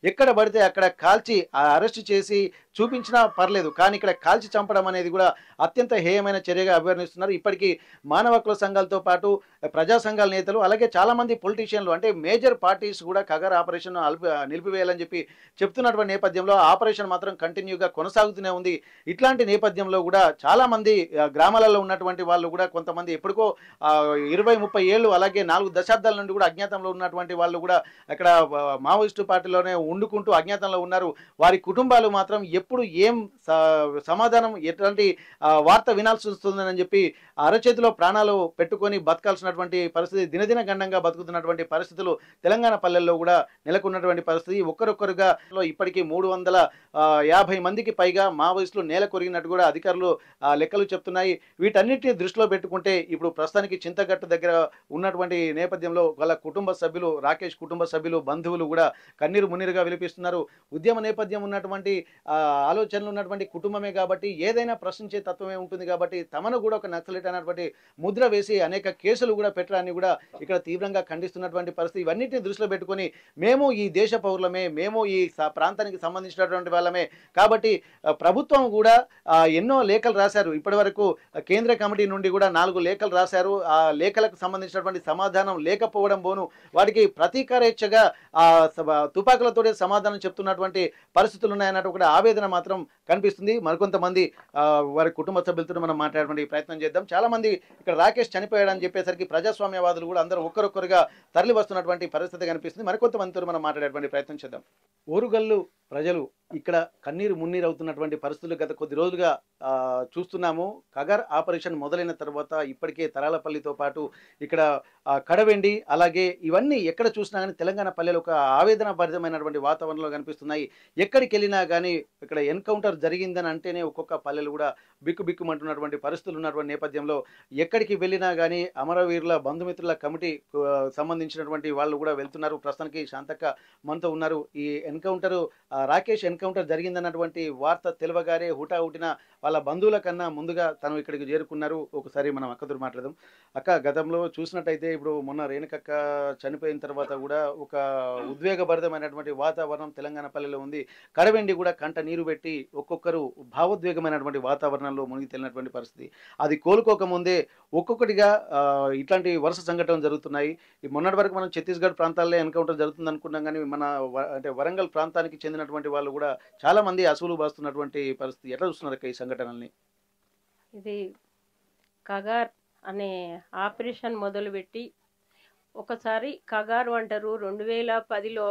ఎక్కడ పడితే అక్కడ కాల్చి అరెస్ట్ చేసి చూపించినా పర్లేదు, కానీ ఇక్కడ కాల్చి చంపడం అనేది కూడా అత్యంత హేయమైన చర్యగా అభివర్ణిస్తున్నారు. ఇప్పటికీ మానవ హక్కుల సంఘాలతో పాటు ప్రజా సంఘాల నేతలు, అలాగే చాలా మంది పొలిటీషియన్లు, అంటే మేజర్ పార్టీస్ కూడా కగర్ ఆపరేషన్ నిలిపివేయాలని చెప్పి చెప్తున్నటువంటి నేపథ్యంలో ఆపరేషన్ మాత్రం కంటిన్యూగా కొనసాగుతూనే ఉంది. ఇట్లాంటి నేపథ్యంలో కూడా చాలా మంది గ్రామాలలో ఉన్నటువంటి వాళ్ళు కూడా కొంతమంది ఎప్పటికో 20-30 ఏళ్ళు, అలాగే 4 దశాబ్దాల నుండి కూడా అజ్ఞాతంలో ఉన్నటువంటి వాళ్ళు కూడా అక్కడ మావోయిస్టు పార్టీలోనే ఉండుకుంటూ అజ్ఞాతంలో ఉన్నారు. వారి కుటుంబాలు మాత్రం ఎప్పుడు ఏం సమాధానం, ఎట్లాంటి వార్త వినాల్సి వస్తుందని చెప్పి అరచేతిలో ప్రాణాలు పెట్టుకొని బతకాల్సినటువంటి పరిస్థితి, దినదిన గండంగా బతుకుతున్నటువంటి పరిస్థితులు తెలంగాణ పల్లెల్లో కూడా నెలకొన్నటువంటి పరిస్థితి. ఒక్కరొక్కరుగా ఇప్పటికీ 350 మందికి పైగా మావోయిస్టులు నేల కొరిగినట్టు కూడా అధికారులు లెక్కలు చెప్తున్నాయి. వీటన్నిటిని దృష్టిలో పెట్టుకుంటే ఇప్పుడు ప్రస్తుతానికి చింతగట్టు దగ్గర ఉన్నటువంటి నేపథ్యంలో వాళ్ళ కుటుంబ సభ్యులు, రాకేష్ కుటుంబ సభ్యులు, బంధువులు కూడా కన్నీరు మున్నీరుగా విలిపిస్తున్నారు. ఉద్యమ నేపథ్యం ఉన్నటువంటి ఆలోచనలు ఉన్నటువంటి కుటుంబమే కాబట్టి ఏదైనా ప్రశ్నించే తత్వమే ఉంటుంది కాబట్టి తమను కూడా ఒక నక్సలైట్ అనేటువంటి ముద్ర వేసి అనేక కేసులు కూడా పెట్టడాన్ని కూడా ఇక్కడ తీవ్రంగా ఖండిస్తున్నటువంటి పరిస్థితి. ఇవన్నిటిని దృష్టిలో పెట్టుకొని మేము ఈ దేశ పౌరులమే, మేము ఈ ప్రాంతానికి సంబంధించినటువంటి వాళ్ళమే కాబట్టి ప్రభుత్వం కూడా ఎన్నో లేఖలు రాశారు. ఇప్పటి వరకు కేంద్ర కమిటీ నుండి కూడా 4 లేఖలు రాశారు. ఆ లేఖలకు సంబంధించినటువంటి సమాధానం లేకపోవడం పోను వాటికి ప్రతీకారేచ్ఛగా తుపాకులతోనే సమాధానం చెప్తున్నటువంటి పరిస్థితులు ఉన్నాయన్నట్టు కూడా ఆవేదన మాత్రం కనిపిస్తుంది. మరికొంతమంది వారి కుటుంబ సభ్యులతో మనం మాట్లాడడానికి ప్రయత్నం చేద్దాం. చాలా మంది ఇక్కడ రాకేష్ చనిపోయాడని చెప్పేసరికి ప్రజాస్వామ్యవాదులు కూడా అందరూ ఒక్కరొక్కరుగా తరలి వస్తున్నటువంటి పరిస్థితి కనిపిస్తుంది. మరికొంతమందితో మనం మాట్లాడేటువంటి ప్రయత్నం చేద్దాం. ఓరుగల్లు ప్రజలు ఇక్కడ కన్నీరు మున్నీరు అవుతున్నటువంటి పరిస్థితులు గత కొద్ది రోజులుగా చూస్తున్నాము. కగర్ ఆపరేషన్ మొదలైన తర్వాత ఇప్పటికే తరాలపల్లితో పాటు ఇక్కడ కడవెండి, అలాగే ఇవన్నీ ఎక్కడ చూసినా కానీ తెలంగాణ పల్లెలు ఒక ఆవేదన భరితమైనటువంటి వాతావరణంలో కనిపిస్తున్నాయి. ఎక్కడికి వెళ్ళినా కానీ ఇక్కడ ఎన్కౌంటర్ జరిగిందని అంటేనే ఒక్కొక్క పల్లెలు కూడా బిక్కుబిక్కుమంటున్నటువంటి పరిస్థితులు ఉన్నటువంటి నేపథ్యంలో ఎక్కడికి వెళ్ళినా కానీ అమరవీరుల బంధుమిత్రుల కమిటీ సంబంధించినటువంటి వాళ్ళు కూడా వెళ్తున్నారు. ప్రస్తుతానికి శాంతక్క మనతో ఉన్నారు. ఈ ఎన్కౌంటర్ రాకేష్ ఎన్కౌంటర్ జరిగిందన్నటువంటి వార్త తెలియగానే హుటాహుటిన వాళ్ళ బంధువుల కన్నా ముందుగా తను ఇక్కడికి చేరుకున్నారు. ఒకసారి మనం అక్కతో మాట్లాడదాం. అక్క, గతంలో చూసినట్టయితే ఇప్పుడు మొన్న రేణుకక్క చనిపోయిన తర్వాత కూడా ఒక ఉద్వేగభరితమైనటువంటి వాతావరణం తెలంగాణ పల్లెలో ఉంది. కడవెండి కూడా కంట నీరు పెట్టి ఒక్కొక్కరు భావోద్వేగమైనటువంటి వాతావరణంలో మునిగి తేలినటువంటి పరిస్థితి. అది కోలుకోకముందే ఒక్కొక్కటిగా ఇట్లాంటి వరుస సంఘటనలు జరుగుతున్నాయి. మొన్నటి వరకు మనం ఛత్తీస్గఢ్ ప్రాంతాల్లో ఎన్కౌంటర్ జరుగుతుంది అనుకున్నాం, కానీ మన అంటే వరంగల్ ప్రాంతానికి చెందినటువంటి వాళ్ళు కూడా చాలా మంది అసూలు బాస్తున్నటువంటి పరిస్థితి. ఎట్లా చూస్తున్నారు ఈ సంఘటనల్ని? ఇది కగార్ అనే ఆపరేషన్ మొదలుపెట్టి ఒకసారి కగారు అంటారు 2010లో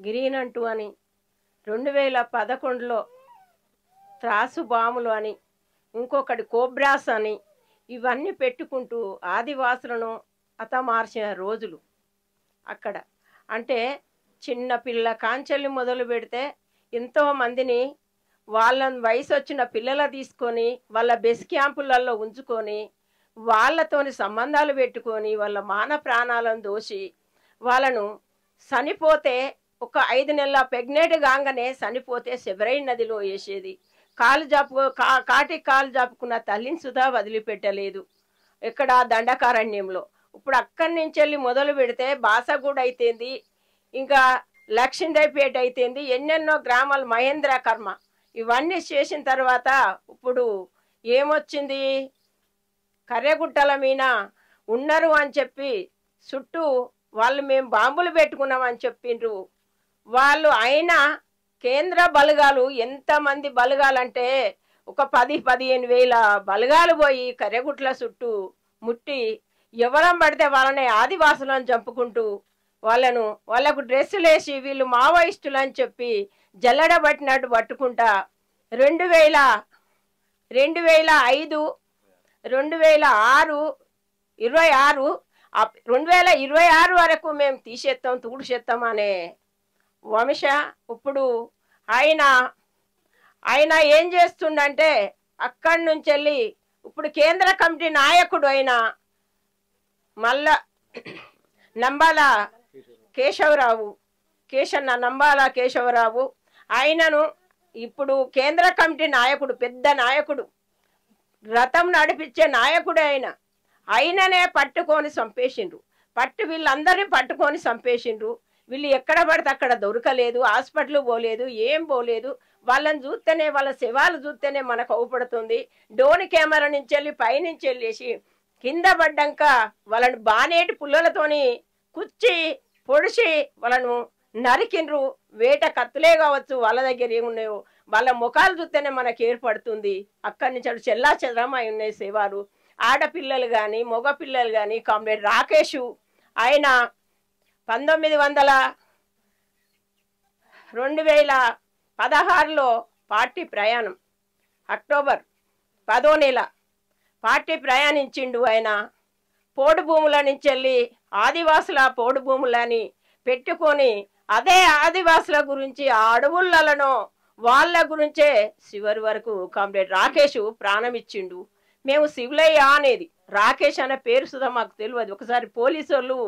గ్రీన్ అంటూ అని 2011లో త్రాసు బాములు అని ఇంకొకటి కోబ్రాస్ అని ఇవన్నీ పెట్టుకుంటూ ఆదివాసులను హతమార్చిన రోజులు అక్కడ. అంటే చిన్నపిల్ల కాంచెల్లి మొదలు పెడితే ఎంతోమందిని వాళ్ళ వయసు వచ్చిన పిల్లల తీసుకొని వాళ్ళ బెస్ క్యాంపులలో ఉంచుకొని వాళ్ళతోని సంబంధాలు పెట్టుకొని వాళ్ళ మాన ప్రాణాలను దోసి వాళ్ళను చనిపోతే ఒక 5 నెలల ప్రెగ్నెంట్ కాగానే చనిపోతే సెబరైన్ నదిలో వేసేది. కాటికి కాలు జాపుకున్న తల్లిని సుధా వదిలిపెట్టలేదు ఇక్కడ దండకారణ్యంలో. ఇప్పుడు అక్కడి నుంచి వెళ్ళి మొదలు పెడితే బాసగూడ అయితేంది, ఇంకా లక్ష్మీదేవిపేట అయితేంది, ఎన్నెన్నో గ్రామాలు మహేంద్ర కర్మ ఇవన్నీ చేసిన తర్వాత ఇప్పుడు ఏమొచ్చింది, కర్రెగుట్టల మీద ఉన్నారు అని చెప్పి చుట్టూ వాళ్ళు మేము బాంబులు పెట్టుకున్నామని చెప్పిండ్రు వాళ్ళు. అయినా కేంద్ర బలగాలు ఎంతమంది బలగాలంటే ఒక 10-15 వేల బలగాలు పోయి కర్రెగుట్ల చుట్టూ ముట్టి ఎవరం పడితే వాళ్ళని ఆదివాసులను చంపుకుంటూ వాళ్ళకు డ్రెస్సులు వేసి వీళ్ళు మావోయిస్టులు అని చెప్పి జల్లడ పట్టినట్టు పట్టుకుంటా 2005, 2006, 2026 వరకు మేము తూడుచేస్తాం అనే వంశ. ఇప్పుడు ఆయన ఏం చేస్తుండంటే అక్కడి నుంచి వెళ్ళి ఇప్పుడు కేంద్ర కమిటీ నాయకుడు అయిన మల్ల నంబాల కేశవరావు ఆయనను ఇప్పుడు కేంద్ర కమిటీ నాయకుడు, పెద్ద నాయకుడు, రథం నడిపించే నాయకుడు ఆయననే పట్టుకొని చంపేసిండ్రు. వీళ్ళందరినీ పట్టుకొని చంపేసిండ్రు. వీళ్ళు ఎక్కడ పడితే అక్కడ దొరకలేదు, హాస్పిటల్ పోలేదు, ఏం పోలేదు. వాళ్ళని చూస్తేనే, వాళ్ళ శవాలు చూస్తేనే మనకు అవుపడుతుంది. డ్రోన్ కెమెరా నుంచి వెళ్ళి పైనుంచి వెళ్ళేసి కింద పడ్డాక వాళ్ళని బానేటి పుల్లలతోని కుచ్చి పొడిచి వాళ్ళను నరికిండ్రు. వేట కత్తులే కావచ్చు, వాళ్ళ దగ్గర ఏమున్నాయో వాళ్ళ ముఖాలు చూస్తేనే మనకు ఏర్పడుతుంది. అక్కడి నుంచి చెల్లా చెదరమై ఉన్నాయి శవాలు. ఆడపిల్లలు కానీ మగపిల్లలు కానీ. కామ్రేడ్ రాకేష్ ఆయన 2016లో పార్టీ ప్రయాణం, అక్టోబర్ 10వ నెల పార్టీ ప్రయాణించిండు. ఆయన పోడు భూముల నుంచి వెళ్ళి ఆదివాసుల పోడు భూములని పెట్టుకొని అదే ఆదివాసుల గురించి ఆ అడవులలో వాళ్ళ గురించే చివరి వరకు కామ్రేడ్ రాకేష్ ప్రాణం ఇచ్చిండు. మేము శివులయ్య అనేది రాకేష్ అనే పేరు సుధా మాకు తెలియదు. ఒకసారి పోలీసు వాళ్ళు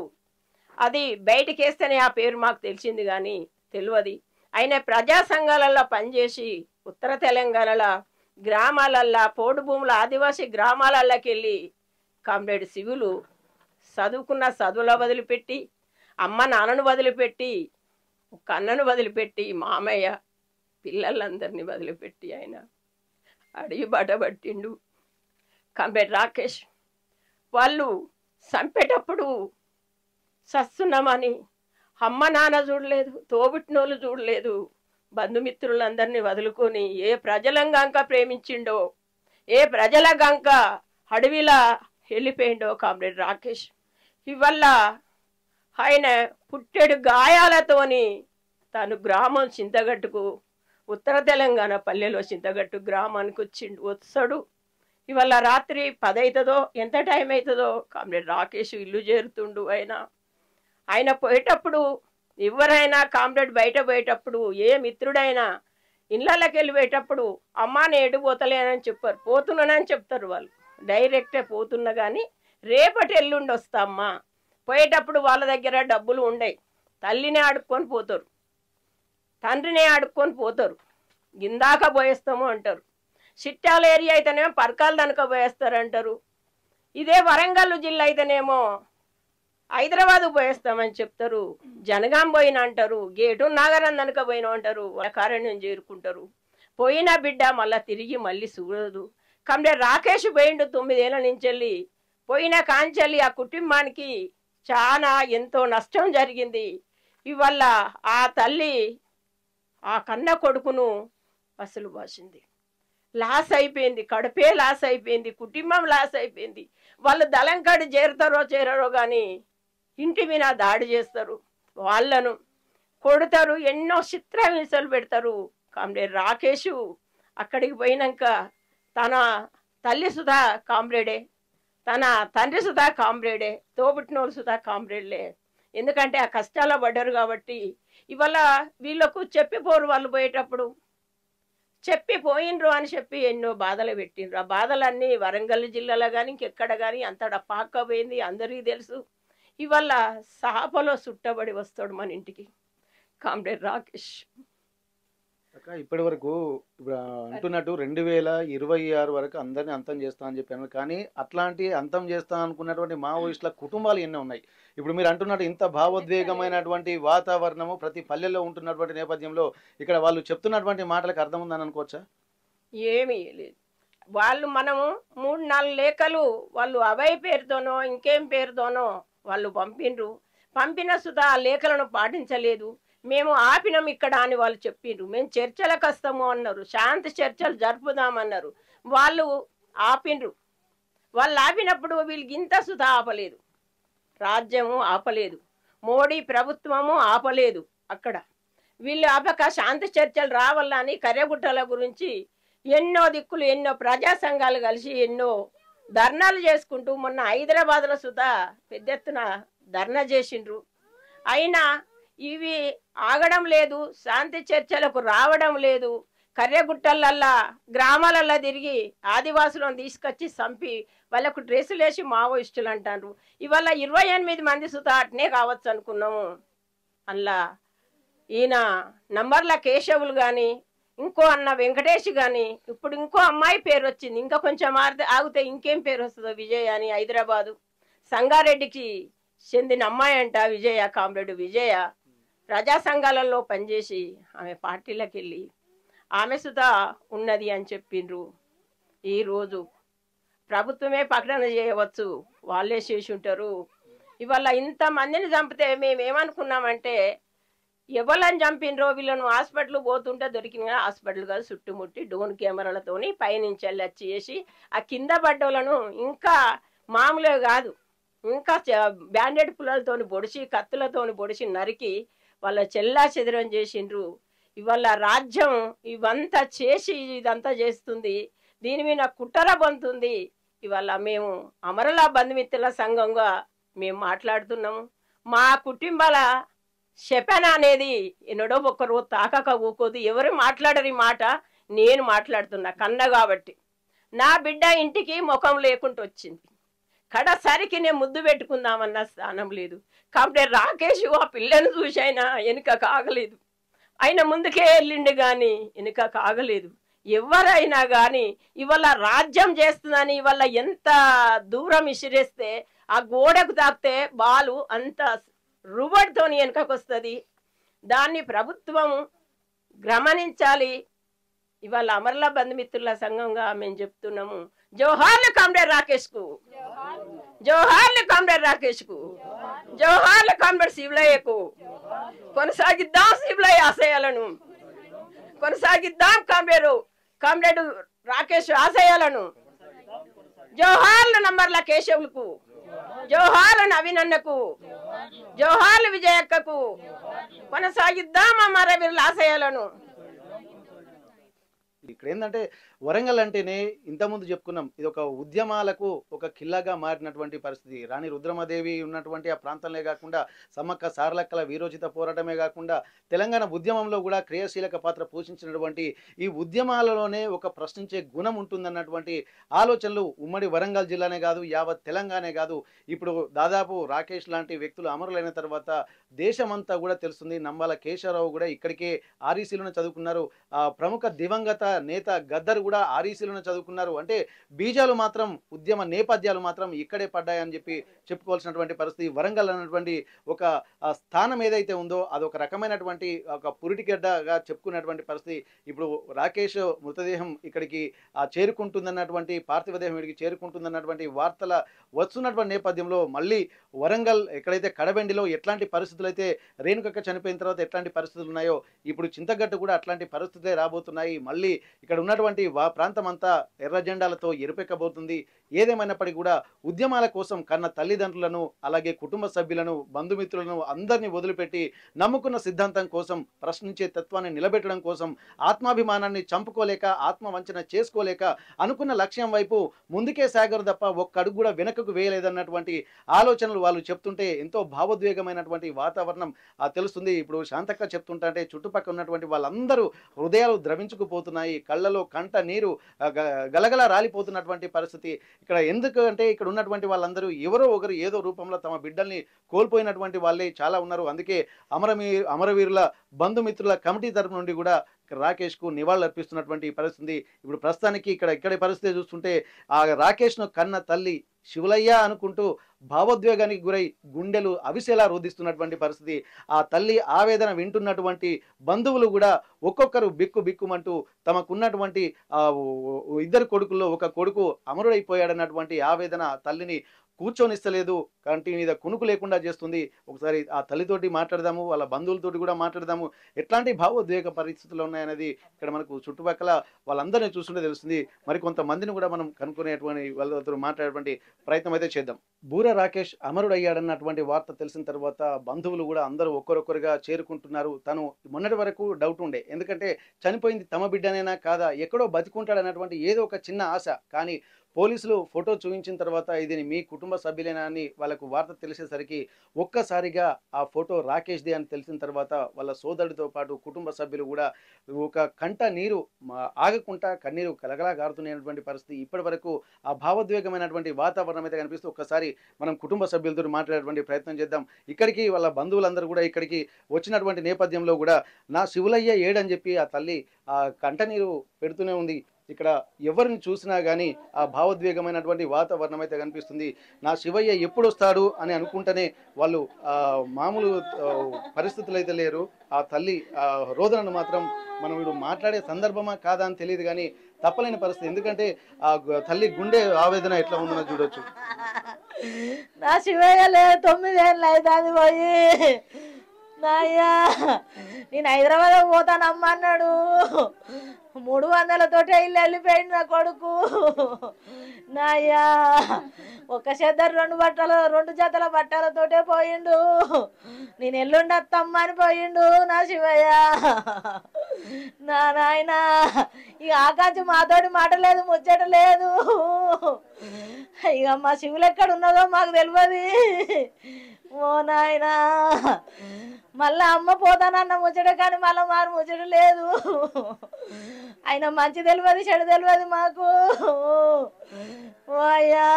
అది బయటికి వేస్తేనే ఆ పేరు మాకు తెలిసింది కానీ తెలియదు. ఆయన ప్రజా సంఘాలలో పనిచేసి ఉత్తర తెలంగాణలో గ్రామాలల్లో పోడు భూముల ఆదివాసీ గ్రామాలలోకి వెళ్ళి కామ్రేడ్ శివులు చదువుకున్న చదువుల వదిలిపెట్టి, అమ్మ నాన్నను వదిలిపెట్టి, కన్నను వదిలిపెట్టి, మామయ్య పిల్లలందరినీ వదిలిపెట్టి ఆయన అడిగి బట్టబట్టిండు. కామ్రేడ్ రాకేష్ వాళ్ళు చంపేటప్పుడు సస్తున్నామని అమ్మ నాన్న చూడలేదు, తోబుట్టినోళ్ళు చూడలేదు, బంధుమిత్రులందరినీ వదులుకొని ఏ ప్రజలంగాక ప్రేమించిండో, ఏ ప్రజలగాక అడవిలా వెళ్ళిపోయిండో కామ్రేడ్ రాకేష్. ఇవల్ల ఆయన పుట్టెడు గాయాలతోని తను గ్రామం చింతగట్టుకు, ఉత్తర తెలంగాణ పల్లెలో చింతగట్టు గ్రామానికి వస్తాడు. ఇవాళ రాత్రి 10 అవుతుందో ఎంత టైం అవుతుందో కామ్రేడ్ రాకేష్ ఇల్లు చేరుతుండు. ఆయన పోయేటప్పుడు ఎవరైనా కామ్రేడ్ బయట పోయేటప్పుడు ఏ మిత్రుడైనా ఇళ్ళకి వెళ్ళి పోయేటప్పుడు అమ్మా నేను పోతలేనని చెప్పారు, పోతున్నానని చెప్తారు. వాళ్ళు డైరెక్టే పోతున్నా కానీ రేపటి ఎల్లుండి వస్తామ్మా. పోయేటప్పుడు వాళ్ళ దగ్గర డబ్బులు ఉండయి, తల్లినే అడుక్కొని పోతారు, తండ్రినే అడుక్కొని పోతారు. గిందాక పోయేస్తాము అంటారు. చిట్టాల ఏరియా అయితేనేమో పరకాల దనక పోయేస్తారంటారు. ఇదే వరంగల్ జిల్లా అయితేనేమో హైదరాబాద్ పోయేస్తామని చెప్తారు. జనగాం పోయిన అంటారు, గేటు నాగరం దనక పోయిన అంటారు, కారణ్యం చేరుకుంటారు. పోయిన బిడ్డ మళ్ళీ చూడదు. కామ్రేడ్ రాకేష్ పోయిండు 9 ఏళ్ళ నుంచి వెళ్ళి. పోయిన కాంచెల్లి ఆ కుటుంబానికి చాలా ఎంతో నష్టం జరిగింది. ఇవల్ల ఆ తల్లి ఆ కన్న కొడుకును అసలు బాసింది. లాస్ అయిపోయింది, కడుపే లాస్ అయిపోయింది, కుటుంబం లాస్ అయిపోయింది. వాళ్ళు దళంకాడి చేరుతారో చేరరో కానీ ఇంటి మీద దాడి చేస్తారు, వాళ్ళను కొడతారు, ఎన్నో చిత్రహింసలు పెడతారు. కామ్రేడ్ రాకేష్ అక్కడికి పోయినాక తన తల్లి సుధా కామ్రేడే, తన తండ్రి సుధా కామ్రేడే, తోబుట్టినోళ్ళు సుధా కామ్రేడ్లే. ఎందుకంటే ఆ కష్టాల్లో పడ్డారు కాబట్టి. ఇవాళ వీళ్ళకు చెప్పిపోరు, వాళ్ళు పోయేటప్పుడు చెప్పిపోయినరు అని చెప్పి ఎన్నో బాధలు పెట్టిండ్రు. ఆ బాధలన్నీ వరంగల్ జిల్లాలో కానీ ఇంకెక్కడ కానీ అంతటా పాకపోయింది, అందరికీ తెలుసు. ఇవాళ సాపలో చుట్టబడి వస్తాడు మన ఇంటికి కామ్రేడ్ రాకేష్. ఇప్పటి వరకు అంటున్నట్టు 2026 వరకు అందరినీ అంతం చేస్తా అని చెప్పాను, కానీ అట్లాంటి అంతం చేస్తా అనుకున్నటువంటి మావోయిస్టుల కుటుంబాలు ఎన్నో ఉన్నాయి. ఇప్పుడు మీరు అంటున్నట్టు ఇంత భావోద్వేగమైనటువంటి వాతావరణము ప్రతి పల్లెల్లో ఉంటున్నటువంటి నేపథ్యంలో ఇక్కడ వాళ్ళు చెప్తున్నటువంటి మాటలకు అర్థం ఉందని అనుకోవచ్చా? ఏమీ లేదు. వాళ్ళు మనము 3-4 లేఖలు వాళ్ళు అభయ పేరుతోనో ఇంకేం పేరుతోనో వాళ్ళు పంపిండ్రు. పంపిన సుధా ఆ లేఖలను పాటించలేదు. మేము ఆపినాం ఇక్కడ అని వాళ్ళు చెప్పిండ్రు. మేము చర్చలకు వస్తాము అన్నారు, శాంతి చర్చలు జరుపుదామన్నారు. వాళ్ళు ఆపిండ్రు. వాళ్ళు ఆపినప్పుడు వీళ్ళకి ఇంత సుధా ఆపలేదు, రాజ్యము ఆపలేదు, మోడీ ప్రభుత్వము ఆపలేదు. అక్కడ వీళ్ళు ఆపక శాంతి చర్చలు రావాలని కర్రెగుట్టల గురించి ఎన్నో దిక్కులు ఎన్నో ప్రజా సంఘాలు కలిసి ఎన్నో ధర్నాలు చేసుకుంటూ మొన్న హైదరాబాద్లో సుధా పెద్ద ఎత్తున ధర్నా చేసిండ్రు. అయినా ఇవి ఆగడం లేదు, శాంతి చర్చలకు రావడం లేదు. కర్రెగుట్టలల్లా గ్రామాలల్లో తిరిగి ఆదివాసులను తీసుకొచ్చి చంపి వాళ్ళకు డ్రెస్సులు వేసి మావోయిస్టులు అంటారు. ఇవాళ 28 మంది సుతా అట్నే కావచ్చు అనుకున్నాము. అలా ఈయన నంబర్ల కేశవులు కానీ ఇంకో అన్న వెంకటేష్ కానీ ఇప్పుడు ఇంకో అమ్మాయి పేరు వచ్చింది. ఇంకా కొంచెం ఆగితే ఇంకేం పేరు వస్తుందో విజయ అని, హైదరాబాదు సంగారెడ్డికి చెందిన అమ్మాయి అంట విజయ, కామ్రేడ్ విజయ. ప్రజా సంఘాలలో పనిచేసి ఆమె పార్టీలకు వెళ్ళి ఆమె సుధా ఉన్నది అని చెప్పిండ్రు. ఈరోజు ప్రభుత్వమే ప్రకటన చేయవచ్చు, వాళ్ళే చేసి ఉంటారు. ఇవాళ ఇంతమందిని చంపితే మేమేమనుకున్నామంటే ఎవరిని చంపినరో వీళ్ళను హాస్పిటల్ పోతుంటే దొరికిన హాస్పిటల్ కాదు, చుట్టుముట్టి డ్రోన్ కెమెరాలతోని పైనుంచి వెళ్ళి వచ్చేసి ఆ కింద పడ్డోళ్ళను ఇంకా మామూలే కాదు, ఇంకా బ్యాండెడ్ పుల్లలతోని పొడిచి కత్తులతోని పొడిచి నరికి వాళ్ళ చెల్లా చెదరం చేసిండ్రు. ఇవాళ రాజ్యం ఇవంతా చేసి ఇదంతా చేస్తుంది, దీని మీద కుట్ర పొందుతుంది. ఇవాళ మేము అమరుల బంధుమిత్రుల సంఘంగా మేము మాట్లాడుతున్నాము. మా కుటుంబాల శపన అనేది ఎన్నడో ఒక్కరు తాకక ఊకోదు. ఎవరు మాట్లాడరు ఈ మాట, నేను మాట్లాడుతున్నా కన్న కాబట్టి. నా బిడ్డ ఇంటికి ముఖం లేకుండా వచ్చింది, కడసరికి నేను ముద్దు పెట్టుకుందామన్న స్థానం లేదు. కాబట్టి రాకేష్ ఆ పిల్లను చూసి అయినా వెనుక కాగలేదు, ఆయన ముందుకే వెళ్ళిండు కానీ వెనుక కాగలేదు. ఎవరైనా కానీ ఇవాళ రాజ్యం చేస్తుందని ఇవాళ ఎంత దూరం ఇసిరేస్తే ఆ గోడకు తాకితే బాలు అంత రుబడితోని వెనుకకు వస్తుంది. దాన్ని ప్రభుత్వం గమనించాలి. ఇవాళ అమరుల బంధుమిత్రుల సంఘంగా మేము చెప్తున్నాము, జోహార్లు కామ్రేడ్ రాకేష్ కు, జోహార్లు కామ్రేడ్ రాకేష్ కు, జోహార్లు కామ్రేడ్ శివలయ్యకు. కొనసాగిద్దాం శివలయ్య ఆశయాలను, కొనసాగిద్దాం కామ్రేడ్ రాకేష్ ఆశయాలను. జోహార్లు నంబర్ల కేశవులకు, జోహార్లు నవీనన్నకు, జోహార్లు విజయక్కకు. కొనసాగిద్దాం అమర వీరుల ఆశయాలను. ఇక్కడ ఏంటంటే వరంగల్ అంటేనే ఇంతకుముందు చెప్పుకున్నాం, ఇది ఒక ఉద్యమాలకు ఒక కిల్లాగా మారినటువంటి పరిస్థితి. రాణి రుద్రమదేవి ఉన్నటువంటి ఆ ప్రాంతంలో కాకుండా సమ్మక్క సారలక్కల వీరోచిత పోరాటమే కాకుండా తెలంగాణ ఉద్యమంలో కూడా క్రియాశీలక పాత్ర పోషించినటువంటి ఈ ఉద్యమాలలోనే ఒక ప్రశ్నించే గుణం ఉంటుందన్నటువంటి ఆలోచనలు ఉమ్మడి వరంగల్ జిల్లానే కాదు, యావత్ తెలంగాణే కాదు, ఇప్పుడు దాదాపు రాకేష్ లాంటి వ్యక్తులు అమరులైన తర్వాత దేశమంతా కూడా తెలుస్తుంది. నంబాల కేశవరావు కూడా ఇక్కడికే ఆర్ఈసీలోనే చదువుకున్నారు. ప్రముఖ దివంగత నేత గద్దర్ కూడా ఆర్ఈసీలోనే చదువుకున్నారు. అంటే బీజాలు మాత్రం ఉద్యమ నేపథ్యాలు మాత్రం ఇక్కడే పడ్డాయని చెప్పి చెప్పుకోవాల్సినటువంటి పరిస్థితి. వరంగల్ అన్నటువంటి ఒక స్థానం ఏదైతే ఉందో అదొక రకమైనటువంటి ఒక పురిటిగడ్డగా చెప్పుకున్నటువంటి పరిస్థితి. ఇప్పుడు రాకేష్ మృతదేహం ఇక్కడికి చేరుకుంటుందన్నటువంటి, పార్థివ దేహం ఇక్కడికి చేరుకుంటుందన్నటువంటి వార్తల వస్తున్నటువంటి నేపథ్యంలో మళ్ళీ వరంగల్ ఎక్కడైతే కడబెండిలో ఎట్లాంటి పరిస్థితులు అయితే రేణుకక్క చనిపోయిన తర్వాత ఎట్లాంటి పరిస్థితులు ఉన్నాయో ఇప్పుడు చింతగట్టు కూడా అట్లాంటి పరిస్థితులే రాబోతున్నాయి. మళ్ళీ ఇక్కడ ఉన్నటువంటి ప్రాంతం అంతా ఎర్ర జెండాలతో ఎరుపెక్కబోతుంది. ఏదేమైనప్పటికీ కూడా ఉద్యమాల కోసం కన్న తల్లిదండ్రులను అలాగే కుటుంబ సభ్యులను బంధుమిత్రులను అందరినీ వదిలిపెట్టి నమ్ముకున్న సిద్ధాంతం కోసం ప్రశ్నించే తత్వాన్ని నిలబెట్టడం కోసం ఆత్మాభిమానాన్ని చంపుకోలేక ఆత్మవంచన చేసుకోలేక అనుకున్న లక్ష్యం వైపు ముందుకే సాగరు తప్ప ఒక్క అడుగు కూడా వెనకకు వేయలేదన్నటువంటి ఆలోచనలు వాళ్ళు చెప్తుంటే ఎంతో భావోద్వేగమైనటువంటి వాతావరణం తెలుస్తుంది. ఇప్పుడు శాంతక్క చెప్తుంటే చుట్టుపక్కల ఉన్నటువంటి వాళ్ళందరూ హృదయాలు ద్రవించుకుపోతున్నాయి, కళ్ళలో కంట నీరు గలగల రాలిపోతున్నటువంటి పరిస్థితి. ఇక్కడ ఎందుకు అంటే ఇక్కడ ఉన్నటువంటి వాళ్ళందరూ ఎవరో ఒకరు ఏదో రూపంలో తమ బిడ్డల్ని కోల్పోయినటువంటి వాళ్ళే చాలా ఉన్నారు. అందుకే అమరవీరుల బంధుమిత్రుల కమిటీ తరపు నుండి కూడా రాకేష్కు నివాళులు అర్పిస్తున్నటువంటి పరిస్థితి. ఇప్పుడు ప్రస్తుతానికి ఇక్కడి పరిస్థితి చూస్తుంటే ఆ రాకేష్ను కన్న తల్లి శివులయ్య అనుకుంటూ భావోద్వేగానికి గురై గుండెలు అవిసేలా రోధిస్తున్నటువంటి పరిస్థితి. ఆ తల్లి ఆవేదన వింటున్నటువంటి బంధువులు కూడా ఒక్కొక్కరు బిక్కుమంటూ తమకున్నటువంటి ఇద్దరు కొడుకుల్లో ఒక కొడుకు అమరుడైపోయాడన్నటువంటి ఆవేదన తల్లిని కూర్చొనిస్తలేదు, కంటి మీద కునుకు లేకుండా చేస్తుంది. ఒకసారి ఆ తల్లితోటి మాట్లాడదాము, వాళ్ళ బంధువులతోటి కూడా మాట్లాడదాము, ఎట్లాంటి భావోద్వేగ పరిస్థితులు ఉన్నాయనేది ఇక్కడ మనకు చుట్టుపక్కల వాళ్ళందరినీ చూస్తుంటే తెలుస్తుంది. మరి కొంతమందిని కూడా మనం కనుక్కునేటువంటి వాళ్ళతో మాట్లాడేటువంటి ప్రయత్నం అయితే చేద్దాం. బూర రాకేష్ అమరుడయ్యాడన్నటువంటి వార్త తెలిసిన తర్వాత బంధువులు కూడా అందరూ ఒక్కరొక్కరుగా చేరుకుంటున్నారు. తను మొన్నటి వరకు డౌట్ ఉండే, ఎందుకంటే చనిపోయింది తమ బిడ్డనేనా కాదా, ఎక్కడో బతికుంటాడన్నటువంటి ఏదో ఒక చిన్న ఆశ. కానీ పోలీసులు ఫోటో చూపించిన తర్వాత ఇది మీ కుటుంబ సభ్యులేనా అని వాళ్ళకు వార్త తెలిసేసరికి ఒక్కసారిగా ఆ ఫోటో రాకేష్ది అని తెలిసిన తర్వాత వాళ్ళ సోదరుడితో పాటు కుటుంబ సభ్యులు కూడా ఒక కంట నీరు ఆగకుండా కన్నీరు కలగలా గారుతున్నటువంటి పరిస్థితి. ఇప్పటి వరకు ఆ భావోద్వేగమైనటువంటి వాతావరణం అయితే కనిపిస్తూ ఒక్కసారి మనం కుటుంబ సభ్యులతో మాట్లాడేటువంటి ప్రయత్నం చేద్దాం. ఇక్కడికి వాళ్ళ బంధువులందరూ కూడా ఇక్కడికి వచ్చినటువంటి నేపథ్యంలో కూడా నా శివులయ్య ఏడని చెప్పి ఆ తల్లి ఆ కంట నీరు పెడుతూనే ఉంది. ఇక్కడ ఎవరిని చూసినా కానీ ఆ భావోద్వేగమైనటువంటి వాతావరణం అయితే కనిపిస్తుంది. నా శివయ్య ఎప్పుడు వస్తాడు అని అనుకుంటేనే వాళ్ళు మామూలు పరిస్థితులు అయితే లేరు. ఆ తల్లి రోదనను మాత్రం మనం ఇప్పుడు మాట్లాడే సందర్భమా కాదా అని తెలియదు, కానీ తప్పలేని పరిస్థితి. ఎందుకంటే ఆ తల్లి గుండె ఆవేదన ఎట్లా ఉందో చూడొచ్చు. నా శివయ్య లేదు, 9 ఏళ్ళు అవుతుంది పోయి. నాయ్యా నేను హైదరాబాద్ పోతానమ్మా అన్నాడు. 300 ఇల్లు వెళ్ళిపోయింది నా కొడుకు. నాయ్యా ఒక చెద్దరు 2 జతల బట్టలతోటే పోయిండు. నేను ఎల్లుండి వత్తమ్మా అని పోయిండు నా శివయ్య. నా నాయన ఇక ఆకాంక్ష మాతోటి మాట లేదు, ముచ్చట లేదు. ఇక మా శివులు ఎక్కడ ఉన్నదో మాకు తెలియదు. ఓ నాయనా మళ్ళా అమ్మ పోతానన్న ముచ్చట, కానీ మళ్ళీ మారు ముచ్చట లేదు. ఆయన మంచి తెలియదు, చెడు తెలియదు మాకు. ఓ అయ్యా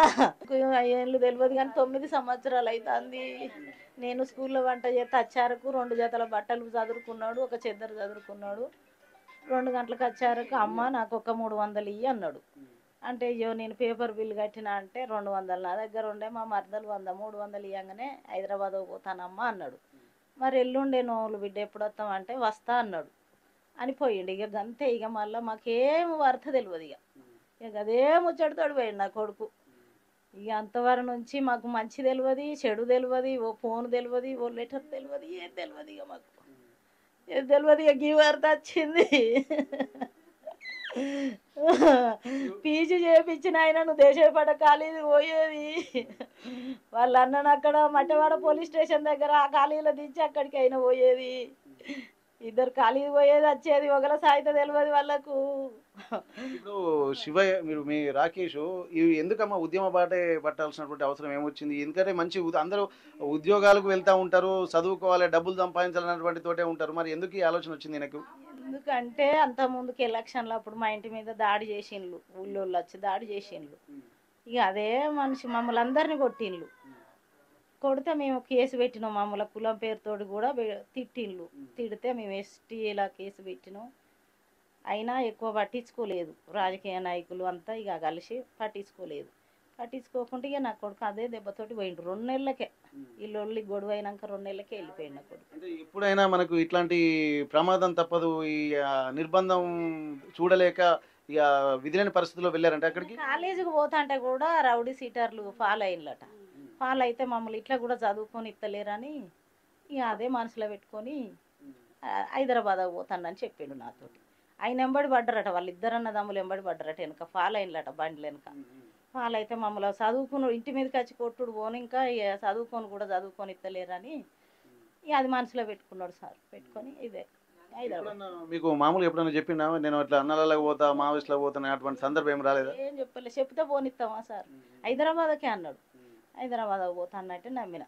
ఏళ్ళు తెలియదు, కానీ 9 సంవత్సరాలు అవుతుంది. నేను స్కూల్లో వంట చేస్తే వచ్చారకు 2 జతల బట్టలు చదువుకున్నాడు, ఒక చెద్దరు చదువుకున్నాడు. 2 గంటలకు వచ్చారకు అమ్మ నాకు ఒక 300 ఇయ్యి అన్నాడు. అంటే అయ్యో నేను పేపర్ బిల్లు కట్టినా అంటే 200 నా దగ్గర ఉండే, మా మరదలు 100 300 ఇవ్వగానే హైదరాబాద్ పోతానమ్మా అన్నాడు. మరి ఎల్లుండే నోళ్ళు బిడ్డ ఎప్పుడు వస్తామంటే వస్తా అన్నాడు అని పోయిండు. ఇక గంతే, ఇక మళ్ళీ మాకేం వార్త తెలియదు. ఇక అదే ముచ్చటతోడు పోయిండు నా కొడుకు. ఇక అంతవరకు నుంచి మాకు మంచి తెలియదు, చెడు తెలియదు, ఓ ఫోన్ తెలియదు, ఓ లెటర్ తెలియదు, ఏం తెలియదు. ఇక మాకు ఏం తెలియదు. ఇక ఈ వార్త వచ్చింది. పీజీ చేయించిన ఆయన నువ్వు దేశపడ ఖాళీది పోయేది. వాళ్ళ అన్నను అక్కడ మట్టవాడ పోలీస్ స్టేషన్ దగ్గర ఆ ఖాళీలో దించి అక్కడికి అయినా పోయేది. 2 ఖాళీది పోయేది వచ్చేది. ఒకళ్ళ సాయిత తెలియదు వాళ్ళకు. ఇప్పుడు శివయ్య మీ రాకేష్ ఇవి ఎందుకమ్మా ఉద్యమ బాటే పట్టాల్సినటువంటి అవసరం ఏమొచ్చింది? ఎందుకంటే మంచి అందరూ ఉద్యోగాలకు వెళ్తూ ఉంటారు, చదువుకోవాలి, డబ్బులు సంపాదించాలన్నటువంటి తోటే ఉంటారు. మరి ఎందుకు ఈ ఆలోచన వచ్చింది నాకు? ఎందుకంటే అంత ముందుకు ఎలక్షన్లో అప్పుడు మా ఇంటి మీద దాడి చేసిండ్లు, ఊళ్ళోళ్ళు వచ్చి దాడి చేసిండ్లు. ఇక అదే మనిషి మమ్మల్ని అందరినీ కొట్టిండ్లు. కొడితే మేము కేసు పెట్టినాం. మమ్మల్ని కులం పేరుతోటి కూడా తిట్టిండ్లు. తిడితే మేము ఎస్టీలా కేసు పెట్టినాం. అయినా ఎక్కువ పట్టించుకోలేదు రాజకీయ నాయకులు అంతా. ఇక కలిసి పట్టించుకోకుండా ఇక నా కొడుకు అదే దెబ్బతోటి పోయిండు. 2 నెలలకే ఇల్లు గొడవ అయినాక 2 నెలలకే వెళ్ళిపోయిండు నా కొడుకు. అంటే ఎప్పుడైనా మనకు ఇట్లాంటి ప్రమాదం తప్పదు, ఈ నిర్బంధం చూడలేక ఇక విధిలేని పరిస్థితుల్లో వెళ్ళారంటే అక్కడికి. కాలేజీకి పోతా అంటే కూడా రౌడీ సీటర్లు ఫాలో అయినలట. ఫాలో అయితే మమ్మల్ని ఇట్లా కూడా చదువుకొని ఇస్తలేరని ఇక అదే మనసులో పెట్టుకొని హైదరాబాద్ పోతానని చెప్పిండు నాతోటి. ఆయన వెంబడి పడ్డరట, వాళ్ళిద్దరు అన్నదమ్ములు వెంబడి పడ్డరట, వెనక ఫాల్ అయినలట బండ్లు వెనక. ఫాల్ అయితే మమ్మల్ని చదువుకుని ఇంటి మీదకి వచ్చి కొట్టుడు పోను, ఇంకా చదువుకొని కూడా చదువుకొని ఇస్తలేరని ఇక అది మనసులో పెట్టుకున్నాడు సార్. పెట్టుకొని ఇదే హైదరాబాద్. మీకు మామూలుగా ఎప్పుడైనా చెప్పిండా నేను ఇట్లా అన్నలకు పోతా మావిస్లో పోతాను అటువంటి సందర్భం ఏం రాలేదా? ఏం చెప్పలే, చెప్తే పోనిస్తామా సార్, హైదరాబాద్కే అన్నాడు. హైదరాబాద్ పోతా అన్నట్టే నమ్మిన.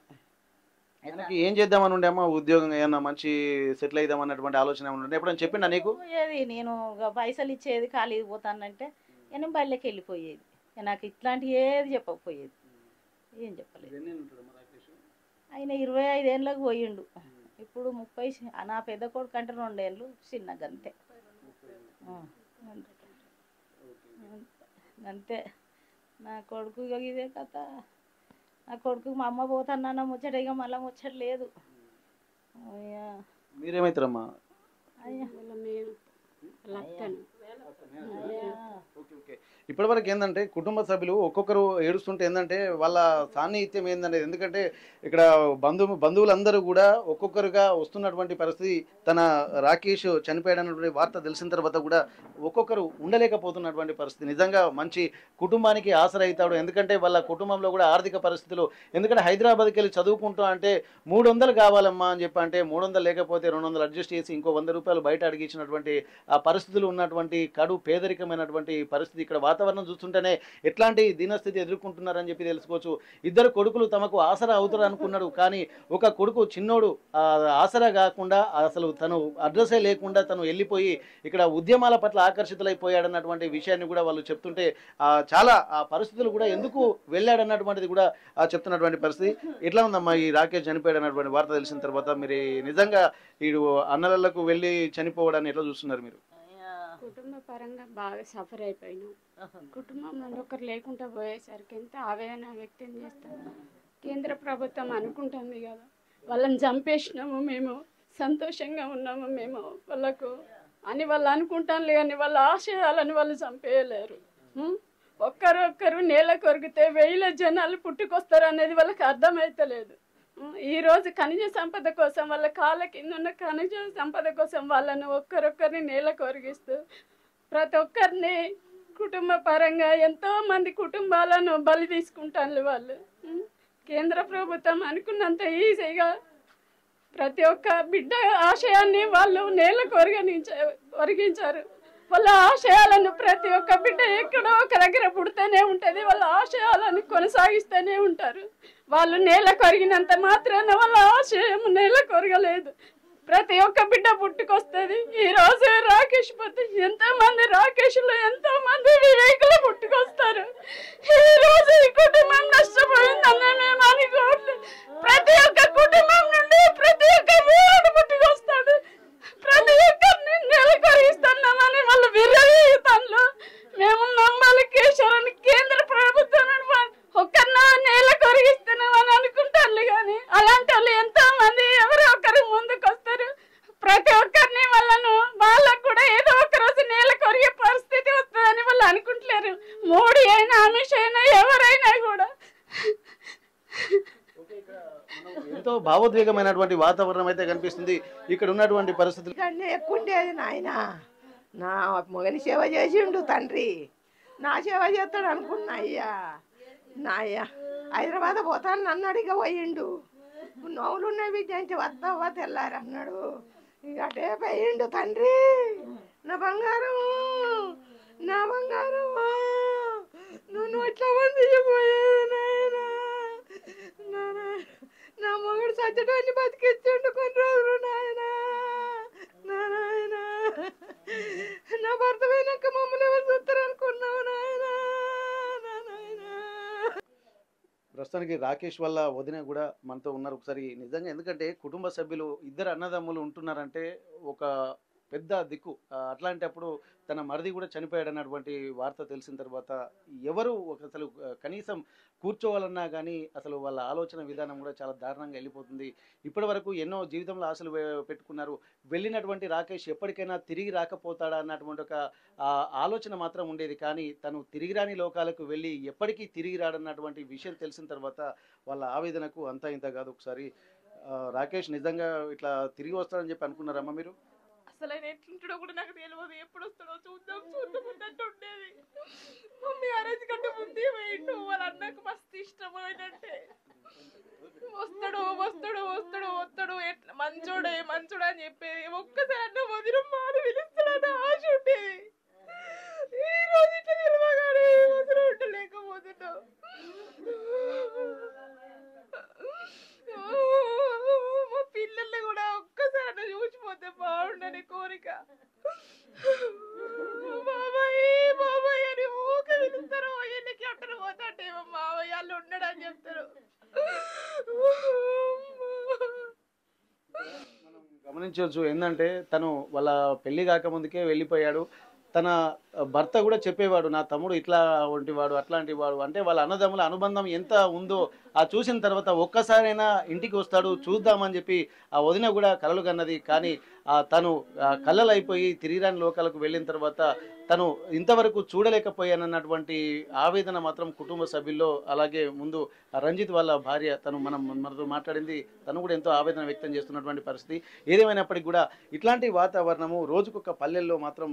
ఆయనకి ఏం చేద్దామని ఉండే అమ్మ, ఉద్యోగం ఏమన్నా మంచి సెటిల్ అయిద్దాం అన్నటువంటి ఆలోచన ఉండే ఎప్పుడైనా చెప్పిండా నీకు? పోయేది నేను పైసలు ఇచ్చేది, ఖాళీ పోతానంటే నేను బయటకి వెళ్ళిపోయేది. నాకు ఇట్లాంటి ఏది చెప్పకపోయేది, ఏం చెప్పలేదు. ఆయన 25 ఏళ్ళకి పోయిండు, ఇప్పుడు 30. నా పెద్ద కొడుకు అంటే 2 ఏళ్ళు చిన్నగా, అంతే అంతే. నా కొడుకు ఇదే కథ. నా కొడుకు మా అమ్మ పోతానన్న ముచ్చట, ఇక మళ్ళీ ముచ్చట లేదు. మీరేమైతారమ్మా? అయ్యా ఇప్పటి వరకు ఏంటంటే కుటుంబ సభ్యులు ఒక్కొక్కరు ఏడుస్తుంటే ఏంటంటే వాళ్ళ సాన్నిహిత్యం ఏంటంటే, ఎందుకంటే ఇక్కడ బంధువులందరూ కూడా ఒక్కొక్కరుగా వస్తున్నటువంటి పరిస్థితి. తన రాకేష్ చనిపోయాడన్నటువంటి వార్త తెలిసిన తర్వాత కూడా ఒక్కొక్కరు ఉండలేకపోతున్నటువంటి పరిస్థితి. నిజంగా మంచి కుటుంబానికి ఆసరా అవుతాడు, ఎందుకంటే వాళ్ళ కుటుంబంలో కూడా ఆర్థిక పరిస్థితులు, ఎందుకంటే హైదరాబాద్కి వెళ్ళి చదువుకుంటా అంటే 300 కావాలమ్మా అని చెప్పి అంటే 300 లేకపోతే 200 అడ్జస్ట్ చేసి ఇంకో 100 రూపాయలు బయట అడిగించినటువంటి ఆ పరిస్థితులు ఉన్నటువంటి కడు పేదరికమైనటువంటి పరిస్థితి. ఇక్కడ వాతావరణం చూస్తుంటేనే ఎట్లాంటి దీనస్థితి ఎదుర్కొంటున్నారని చెప్పి తెలుసుకోవచ్చు. ఇద్దరు కొడుకులు తమకు ఆసరా అవుతారు అనుకున్నాడు, కానీ ఒక కొడుకు చిన్నోడు ఆసరా కాకుండా అసలు తను అడ్రస్సే లేకుండా తను వెళ్ళిపోయి ఇక్కడ ఉద్యమాల పట్ల ఆకర్షితులైపోయాడన్నటువంటి విషయాన్ని కూడా వాళ్ళు చెప్తుంటే చాలా ఆ పరిస్థితులు కూడా ఎందుకు వెళ్ళాడన్నటువంటిది కూడా చెప్తున్నటువంటి పరిస్థితి. ఎట్లా ఉందమ్మా ఈ రాకేష్ చనిపోయాడు అన్నటువంటి వార్త తెలిసిన తర్వాత మీరు నిజంగా వీడు అన్నలకు వెళ్ళి చనిపోవడాన్ని ఎట్లా చూస్తున్నారు మీరు? కుటుంబ పరంగా బాగా సఫర్ అయిపోయినాం. కుటుంబంలో ఒకరు లేకుండా పోయేసరికి ఎంత ఆవేదన వ్యక్తం చేస్తాం. కేంద్ర ప్రభుత్వం అనుకుంటుంది కదా, వాళ్ళని చంపేసినాము, మేము సంతోషంగా ఉన్నాము మేము వాళ్ళకు అని వాళ్ళు అనుకుంటాను, కానీ వాళ్ళ ఆశయాలను వాళ్ళు చంపేయలేరు. ఒక్కరొక్కరు నేల కొరిగితే 1000 జనాలు పుట్టుకొస్తారు అనేది వాళ్ళకి అర్థమైతలేదు. ఈరోజు ఖనిజ సంపద కోసం, వాళ్ళ కాళ్ళ కింద ఉన్న ఖనిజ సంపద కోసం వాళ్ళను ఒక్కరొక్కరిని నేల కొరిగిస్తూ ప్రతి ఒక్కరిని కుటుంబ పరంగా ఎంతో మంది కుటుంబాలను బలి తీసుకుంటారు వాళ్ళు. కేంద్ర ప్రభుత్వం అనుకున్నంత ఈజీగా ప్రతి ఒక్క బిడ్డ ఆశయాన్ని వాళ్ళు నేల కొరిగించారు. వాళ్ళ ఆశయాలను ప్రతి ఒక్క బిడ్డ ఎక్కడో ఒక దగ్గర పుడితేనే ఉంటుంది, వాళ్ళ ఆశయాలను కొనసాగిస్తూనే ఉంటారు. వాళ్ళు నేల కొరిగినంత మాత్రాన వాళ్ళ ఆశయం నేల కొరగలేదు. ప్రతి ఒక్క బిడ్డ పుట్టుకొస్తుంది. ఈ రోజు రాకేష్ పోతే ఎంతో మంది రాకేష్లు, ఎంతో మంది వివేకులు పుట్టుకొస్తారు. ఈ రోజు ఈ కుటుంబం నష్టపోయిందని మేము అనుకోవట్లేదు. ప్రతి ఒక్క కుటుంబం నుండి ప్రతి ఒక్క వీరుడు పుట్టుకొస్తాడు. ప్రతి ఒక్కరిని నేల కొరిగిస్తున్నామని వాళ్ళు విర్రవీగుతాను. మేము నమ్మాలి కేశవరాన్ని, కేంద్ర ప్రభుత్వం ఒక్కరిన నేల కొరిగిస్తున్నామని అనుకుంటారు, కానీ అలాంటి వాళ్ళు ఎంతో మంది ఎవరో ఒకరు ముందుకు వస్తారు. ప్రతి ఒక్కరిని వాళ్ళకు కూడా ఏదో ఒక రోజు నేల కొరిగే పరిస్థితి వస్తుందని వాళ్ళు అనుకుంటలేరు. మోడీ అయినా అమిత్ షా అయినా ఎవరైనా కూడా. ఎంతో భావోద్వేగమైనటువంటి వాతావరణం అయితే కనిపిస్తుంది ఇక్కడ ఉన్నటువంటి పరిస్థితులు. ఎక్కువ ఉండేది నాయన, నా మొగని సేవ చేసిండు తండ్రి, నా సేవ చేస్తాడు అనుకున్నా. అయ్యా నాయ్యా హైదరాబాద్ పోతాను అన్నాడు, ఇక పోయిండు. నవ్వులు ఉన్నాయి విద్య వస్తావా తెల్లారి అన్నాడు, ఇక అటే పోయిండు తండ్రి. నా బంగారం, నా బంగారం, నువ్వు ఇట్లా మంది పోయేది నాయన. నా మొగుడు సచ్చడాన్ని బతికించండు కొన్ని రోజులు నాయన. నాయన నా భర్త పోయినాక మమ్మల్ని ఎవరు చూస్తారు అనుకున్నావు నాయన. ప్రస్తుతానికి రాకేష్ వల్ల వదిన కూడా మనతో ఉన్నారు ఒకసారి. నిజంగా ఎందుకంటే కుటుంబ సభ్యులు ఇద్దరు అన్నదమ్ములు ఉంటున్నారంటే ఒక పెద్ద దిక్కు. అట్లాంటప్పుడు తన మరిది కూడా చనిపోయాడు అన్నటువంటి వార్త తెలిసిన తర్వాత ఎవరు అసలు కనీసం కూర్చోవాలన్నా కానీ అసలు వాళ్ళ ఆలోచన విధానం కూడా చాలా దారుణంగా వెళ్ళిపోతుంది. ఇప్పటి వరకు ఎన్నో జీవితంలో ఆశలు పెట్టుకున్నారు. వెళ్ళినటువంటి రాకేష్ ఎప్పటికైనా తిరిగి రాకపోతాడా అన్నటువంటి ఒక ఆలోచన మాత్రం ఉండేది. కానీ తను తిరిగి రాని లోకాలకు వెళ్ళి ఎప్పటికీ తిరిగి రాడన్నటువంటి విషయం తెలిసిన తర్వాత వాళ్ళ ఆవేదనకు అంతా ఇంత కాదు. ఒకసారి రాకేష్ నిజంగా ఇట్లా తిరిగి వస్తాడని చెప్పి అనుకున్నారమ్మా మీరు? అసలు ఆయన ఎట్లుంటాడో కూడా నాకు తెలియదు. ఎప్పుడు వస్తాడో చూద్దాం చూద్దాం అన్నట్టు ఉండేది. మమ్మీ మ్యారేజ్ కంటే ముందే పోయిండు. వాళ్ళ అన్నకు మస్తు ఇష్టం ఆయనంటే. వస్తాడు వస్తాడు వస్తాడు వస్తాడు ఎట్లా మంచోడే మంచోడే అని చెప్పేది. ఒక్కసారి అన్న వదిన మాట పిలుస్తాడన్న ఆశ ఉండేది. ఈ రోజు ఇట్లా తెలియగానే వదిన ఉండలేకపోతున్నావు. మా పిల్లల్ని కూడా ఒక్కసారి చూసిపోతే బాగుండని కోరిక. బాబాయ్ బాబాయ్ అని ఊకే పిలుస్తారు. ఎన్నికి అంటారు పోతాంటే మావయ్య వాళ్ళు ఉండడని చెప్తారు. మనం గమనించవచ్చు ఏంటంటే తను వాళ్ళ పెళ్లి కాకముందుకే వెళ్ళిపోయాడు. తన భర్త కూడా చెప్పేవాడు, నా తమ్ముడు ఇట్లా వంటివాడు అట్లాంటి వాడు, అంటే వాళ్ళ అన్నదమ్ముల అనుబంధం ఎంత ఉందో ఆ చూసిన తర్వాత ఒక్కసారైనా ఇంటికి వస్తాడు చూద్దామని చెప్పి ఆ వదిన కూడా కలలు కన్నది. కానీ తను కళ్ళలు అయిపోయి తిరిగిరాని లోకాలకు వెళ్ళిన తర్వాత తను ఇంతవరకు చూడలేకపోయానన్నటువంటి ఆవేదన మాత్రం కుటుంబ సభ్యుల్లో, అలాగే ముందు రంజిత్ వాళ్ళ భార్య తను మనతో మాట్లాడింది, తను కూడా ఎంతో ఆవేదన వ్యక్తం చేస్తున్నటువంటి పరిస్థితి. ఏదేమైనప్పటికీ కూడా ఇట్లాంటి వాతావరణము రోజుకొక పల్లెల్లో మాత్రం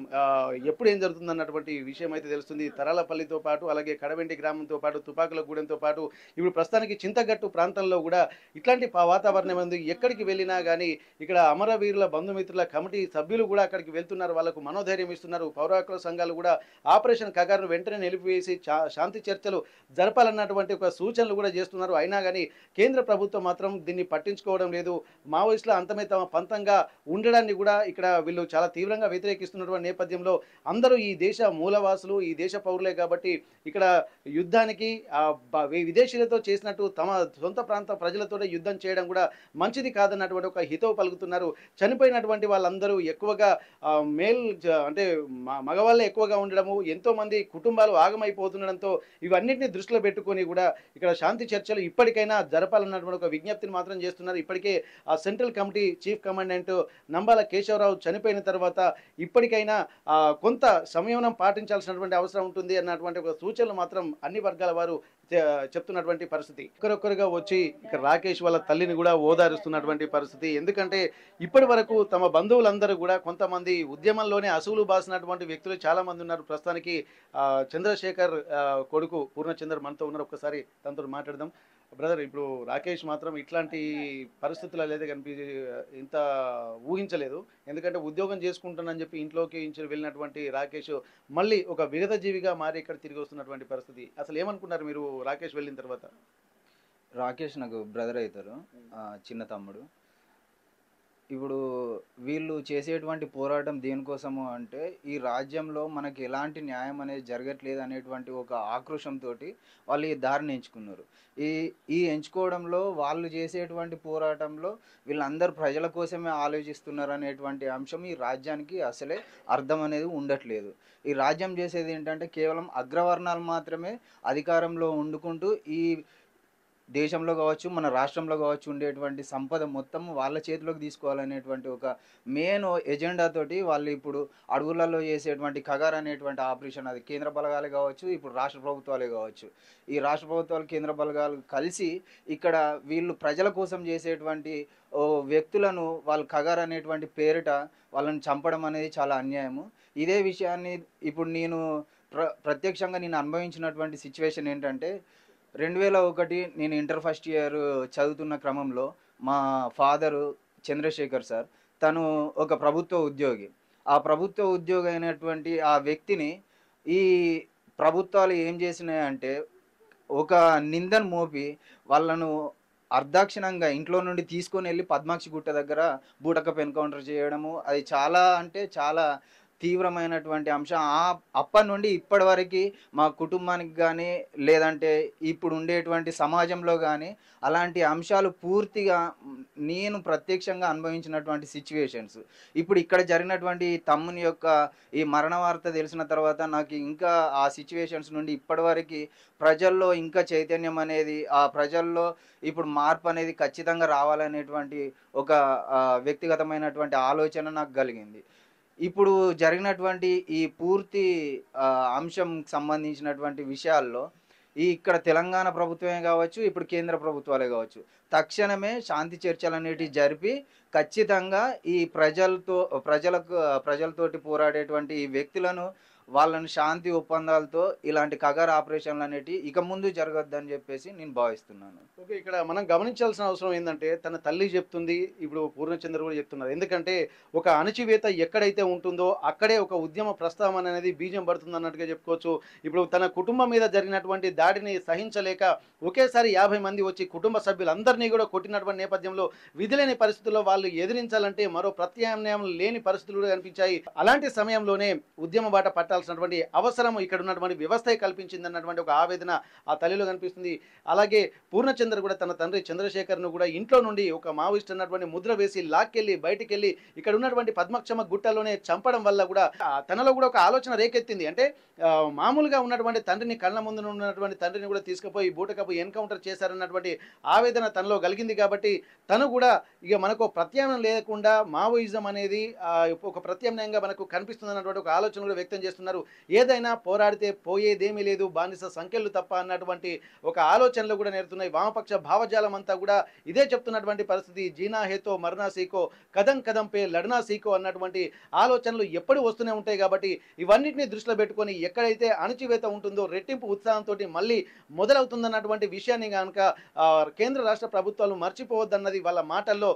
ఎప్పుడు ఏం జరుగుతుంది అన్నటువంటి విషయం అయితే తెలుస్తుంది. తరాలపల్లితో పాటు అలాగే కడవెంటి గ్రామంతో పాటు తుపాకుల గూడెంతో పాటు ఇప్పుడు ప్రస్తుతానికి చింతగట్టు ప్రాంతంలో కూడా ఇట్లాంటి వాతావరణం ఉంది. ఎక్కడికి వెళ్ళినా కానీ ఇక్కడ అమరవీరుల బంధుమిత్రుల కమిటీ సభ్యులు కూడా అక్కడికి వెళ్తున్నారు, వాళ్ళకు మనోధైర్యం ఇస్తున్నారు. పౌర హక్కుల సంఘాలు కూడా ఆపరేషన్ కగారును వెంటనే నిలిపివేసి శాంతి చర్చలు జరపాలన్నటువంటి ఒక సూచనలు కూడా చేస్తున్నారు. అయినా కానీ కేంద్ర ప్రభుత్వం మాత్రం దీన్ని పట్టించుకోవడం లేదు. మావోయిస్టుల అంతమే తమ పంతంగా ఉండడాన్ని కూడా ఇక్కడ వీళ్ళు చాలా తీవ్రంగా వ్యతిరేకిస్తున్నటువంటి నేపథ్యంలో అందరూ ఈ దేశ మూలవాసులు, ఈ దేశ పౌరులే కాబట్టి ఇక్కడ యుద్ధానికి విదేశీయులతో చేసినట్టు తమ సొంత ప్రాంత ప్రజలతో యుద్ధం చేయడం కూడా మంచిది కాదన్నటువంటి ఒక హితవు పలుకుతున్నారు. చనిపోయినటువంటి వాళ్ళందరూ ఎక్కువగా అంటే మగవాళ్ళే ఎక్కువగా ఉండడము, ఎంతో మంది కుటుంబాలు ఆగమైపోతుండడంతో ఇవన్నింటినీ దృష్టిలో పెట్టుకొని కూడా ఇక్కడ శాంతి చర్చలు ఇప్పటికైనా జరపాలన్నటువంటి ఒక విజ్ఞప్తిని మాత్రం చేస్తున్నారు. ఇప్పటికే ఆ central committee chief commandant Nambala Keshavarao చనిపోయిన తర్వాత ఇప్పటికైనా కొంత సంయమనం పాటించాల్సినటువంటి అవసరం ఉంటుంది అన్నటువంటి ఒక సూచనలు మాత్రం అన్ని వర్గాల వారు చెప్తున్నటువంటి పరిస్థితి. ఒకరొకరుగా వచ్చి ఇక్కడ రాకేష్ వాళ్ళ తల్లిని కూడా ఓదారుస్తున్నటువంటి పరిస్థితి. ఎందుకంటే ఇప్పటి వరకు తమ బంధువులందరూ కూడా కొంతమంది ఉద్యమంలోనే అసువులు బాసినటువంటి వ్యక్తులు చాలా మంది ఉన్నారు. ప్రస్తుతానికి చంద్రశేఖర్ కొడుకు పూర్ణచంద్ర మనతో ఉన్నారు, ఒక్కసారి తనతో మాట్లాడదాం. బ్రదర్, ఇప్పుడు రాకేష్ మాత్రం ఇట్లాంటి పరిస్థితులు అయితే ఇంత ఊహించలేదు. ఎందుకంటే ఉద్యోగం చేసుకుంటానని చెప్పి ఇంట్లోకి వెళ్ళినటువంటి రాకేష్ మళ్ళీ ఒక విగత జీవిగా మారి ఇక్కడ తిరిగి వస్తున్నటువంటి పరిస్థితి. అసలు ఏమనుకున్నారు మీరు రాకేష్ వెళ్ళిన తర్వాత? రాకేష్ నాకు బ్రదర్ అవుతారు, చిన్న తమ్ముడు. ఇప్పుడు వీళ్ళు చేసేటువంటి పోరాటం దేనికోసము అంటే ఈ రాజ్యంలో మనకి ఎలాంటి న్యాయం అనేది జరగట్లేదు అనేటువంటి ఒక ఆక్రోషంతో వాళ్ళు ఈ దారిని ఎంచుకున్నారు. ఈ ఎంచుకోవడంలో వాళ్ళు చేసేటువంటి పోరాటంలో వీళ్ళందరూ ప్రజల కోసమే ఆలోచిస్తున్నారు అనేటువంటి అంశం ఈ రాజ్యానికి అసలే అర్థం అనేది ఉండట్లేదు. ఈ రాజ్యం చేసేది ఏంటంటే కేవలం అగ్రవర్ణాలు మాత్రమే అధికారంలో ఉండుకుంటూ ఈ దేశంలో కావచ్చు మన రాష్ట్రంలో కావచ్చు ఉండేటువంటి సంపద మొత్తం వాళ్ళ చేతిలోకి తీసుకోవాలనేటువంటి ఒక మెయిన్ ఎజెండా తోటి వాళ్ళు ఇప్పుడు అడవులలో చేసేటువంటి కగార్ అనేటువంటి ఆపరేషన్, అది కేంద్ర బలగాలే కావచ్చు ఇప్పుడు రాష్ట్ర ప్రభుత్వాలే కావచ్చు, ఈ రాష్ట్ర ప్రభుత్వాలు కేంద్ర బలగాలు కలిసి ఇక్కడ వీళ్ళు ప్రజల కోసం చేసేటువంటి వ్యక్తులను వాళ్ళు కగార్ అనేటువంటి పేరిట వాళ్ళని చంపడం అనేది చాలా అన్యాయము. ఇదే విషయాన్ని ఇప్పుడు నేను ప్రత్యక్షంగా నేను అనుభవించినటువంటి సిచ్యువేషన్ ఏంటంటే 2001 నేను ఇంటర్ ఫస్ట్ ఇయర్ చదువుతున్న క్రమంలో మా ఫాదరు చంద్రశేఖర్ సార్, తను ఒక ప్రభుత్వ ఉద్యోగి. ఆ ప్రభుత్వ ఉద్యోగి అయినటువంటి ఆ వ్యక్తిని ఈ ప్రభుత్వాలు ఏం చేసినాయంటే ఒక నిందను మోపి వాళ్ళను అర్ధాక్షిణంగా ఇంట్లో నుండి తీసుకొని వెళ్ళి పద్మాక్షి గుట్ట దగ్గర బూటకప్ ఎన్కౌంటర్ చేయడము, అది చాలా అంటే చాలా తీవ్రమైనటువంటి అంశం. అప్పటి నుండి ఇప్పటి వరకు మా కుటుంబానికి కానీ లేదంటే ఇప్పుడు ఉండేటువంటి సమాజంలో కానీ అలాంటి అంశాలు పూర్తిగా నేను ప్రత్యక్షంగా అనుభవించినటువంటి సిచ్యువేషన్స్. ఇప్పుడు ఇక్కడ జరిగినటువంటి తమ్ముని యొక్క ఈ మరణ వార్త తెలిసిన తర్వాత నాకు ఇంకా ఆ సిచ్యువేషన్స్ నుండి ఇప్పటి వరకు ప్రజల్లో ఇంకా చైతన్యం అనేది, ఆ ప్రజల్లో ఇప్పుడు మార్పు అనేది ఖచ్చితంగా రావాలనేటువంటి ఒక వ్యక్తిగతమైనటువంటి ఆలోచన నాకు కలిగింది. ఇప్పుడు జరిగినటువంటి ఈ పూర్తి అంశం సంబంధించినటువంటి విషయాల్లో ఇక్కడ తెలంగాణ ప్రభుత్వమే కావచ్చు, ఇప్పుడు కేంద్ర ప్రభుత్వాలే కావచ్చు, తక్షణమే శాంతి చర్చలు అనేటివి జరిపి ఖచ్చితంగా ఈ ప్రజలతోటి పోరాడేటువంటి ఈ వ్యక్తులను వాళ్ళని శాంతి ఒప్పందాలతో ఇలాంటి కగర్ ఆపరేషన్లు అనేటివి ఇక ముందు జరగద్దని చెప్పేసి నేను భావిస్తున్నాను. ఓకే, ఇక్కడ మనం గమనించాల్సిన అవసరం ఏంటంటే తన తల్లి చెప్తుంది, ఇప్పుడు పూర్ణచంద్ర కూడా చెప్తున్నారు. ఎందుకంటే ఒక అణచివేత ఎక్కడైతే ఉంటుందో అక్కడే ఒక ఉద్యమ ప్రస్తావన అనేది బీజం పడుతుంది అన్నట్టుగా చెప్పుకోవచ్చు. ఇప్పుడు తన కుటుంబం మీద జరిగినటువంటి దాడిని సహించలేక ఒకేసారి 50 మంది వచ్చి కుటుంబ సభ్యులందరినీ కూడా కొట్టినటువంటి నేపథ్యంలో విధిలేని పరిస్థితుల్లో వాళ్ళు ఎదిరించాలంటే మరో ప్రత్యామ్నాయం లేని పరిస్థితులు కూడా కనిపించాయి. అలాంటి సమయంలోనే ఉద్యమ బాట పట్టాల్సినటువంటి అవసరం ఇక్కడ ఉన్నటువంటి వ్యవస్థ కల్పించింది అన్నటువంటి ఒక ఆవేదన ఆ తల్లిలో కనిపిస్తుంది. అలాగే పూర్ణచంద్ర కూడా తన తండ్రి చంద్రశేఖర్ను కూడా ఇంట్లో నుండి ఒక మావోయిస్ట్ అన్నటువంటి ముద్ర వేసి లాక్కెళ్ళి బయటికి వెళ్ళి ఇక్కడ ఉన్నటువంటి పద్మక్షమ గుట్టలోనే చంపడం వల్ల కూడా తనలో కూడా ఒక ఆలోచన రేకెత్తింది. అంటే మామూలుగా ఉన్నటువంటి తండ్రిని కళ్ళ ముందు ఉన్నటువంటి తండ్రిని కూడా తీసుకుపోయి బూటకపు ఎన్కౌంటర్ చేశారన్నటువంటి ఆవేదన తనలో కలిగింది. కాబట్టి తను కూడా ఇక మనకు ప్రత్యామ్నాయం లేకుండా మావోయిజం అనేది ఒక ప్రత్యామ్నాయంగా మనకు కనిపిస్తుంది అన్నటువంటి ఒక ఆలోచన కూడా వ్యక్తం చేస్తున్నారు. ఏదైనా పోరాడితే పోయేదేమీ లేదు, బానిస సంఖ్యలు తప్ప అన్నటువంటి ఒక ఆలోచనలు కూడా నేర్తున్నాయి. వామపక్ష భావజాలం అంతా కూడా ఇదే చెప్తున్నటువంటి పరిస్థితి. జీనా హేతో మరణా సీకో, కదం కదం పే లడనా సీకో అన్నటువంటి ఆలోచనలు ఎప్పుడు వస్తూనే ఉంటాయి. కాబట్టి ఇవన్నిటిని దృష్టిలో పెట్టుకొని ఎక్కడైతే అణచివేత ఉంటుందో రెట్టింపు ఉత్సాహంతో మళ్ళీ మొదలవుతుందన్నటువంటి విషయాన్ని కనుక కేంద్ర రాష్ట్ర ప్రభుత్వాలు మర్చిపోవద్దన్నది వాళ్ళ మాటల్లో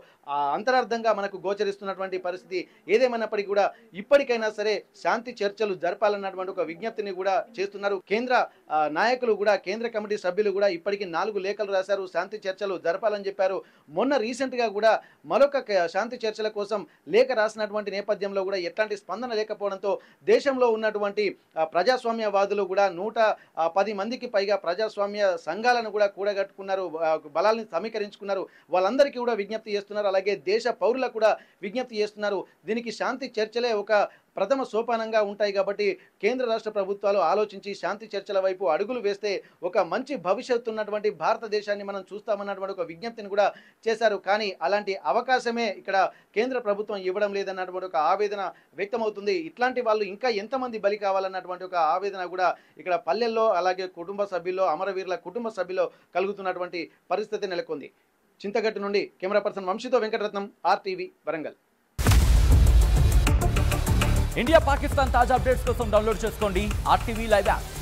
అంతరార్థంగా మనకు గోచరిస్తున్నటువంటి పరిస్థితి. ఏదేమైనప్పటికీ కూడా ఇప్పటికైనా సరే శాంతి చర్చలు జరపాలన్నటువంటి ఒక విజ్ఞప్తిని కూడా చేస్తున్నారు. కేంద్ర నాయకులు కూడా, కేంద్ర కమిటీ సభ్యులు కూడా ఇప్పటికీ 4 లేఖలు రాశారు, శాంతి చర్చలు జరపాలని చెప్పారు. మొన్న రీసెంట్గా కూడా మరొక శాంతి చర్చల కోసం లేఖ రాసినటువంటి నేపథ్యంలో కూడా ఎట్లాంటి స్పందన లేకపోవడంతో దేశంలో ఉన్నటువంటి ప్రజాస్వామ్యవాదులు కూడా 110 మందికి పైగా ప్రజాస్వామ్య సంఘాలను కూడా కూడగట్టుకున్నారు, బలాల్ని సమీకరించుకున్నారు. వాళ్ళందరికీ కూడా విజ్ఞప్తి చేస్తున్నారు. అలాగే దేశ పౌరులకు కూడా విజ్ఞప్తి చేస్తున్నారు. దీనికి శాంతి చర్చలే ఒక ప్రథమ సోపానంగా ఉంటాయి. కాబట్టి కేంద్ర రాష్ట్ర ప్రభుత్వాలు ఆలోచించి శాంతి చర్చల వైపు అడుగులు వేస్తే ఒక మంచి భవిష్యత్తు ఉన్నటువంటి భారతదేశాన్ని మనం చూస్తామన్నటువంటి ఒక విజ్ఞప్తిని కూడా చేశారు. కానీ అలాంటి అవకాశమే ఇక్కడ కేంద్ర ప్రభుత్వం ఇవ్వడం లేదన్నటువంటి ఒక ఆవేదన వ్యక్తమవుతుంది. ఇట్లాంటి వాళ్ళు ఇంకా ఎంతమంది బలి కావాలన్నటువంటి ఒక ఆవేదన కూడా ఇక్కడ పల్లెల్లో, అలాగే కుటుంబ సభ్యుల్లో, అమరవీరుల కుటుంబ సభ్యుల్లో కలుగుతున్నటువంటి పరిస్థితి నెలకొంది. చింతగట్టు నుండి కెమెరా పర్సన్ వంశీతో వెంకటరత్నం, RTV వరంగల్. ఇండియా పాకిస్తాన్ తాజా అప్డేట్స్ కోసం డౌన్లోడ్ చేసుకోండి RTV లైవ్ యాప్.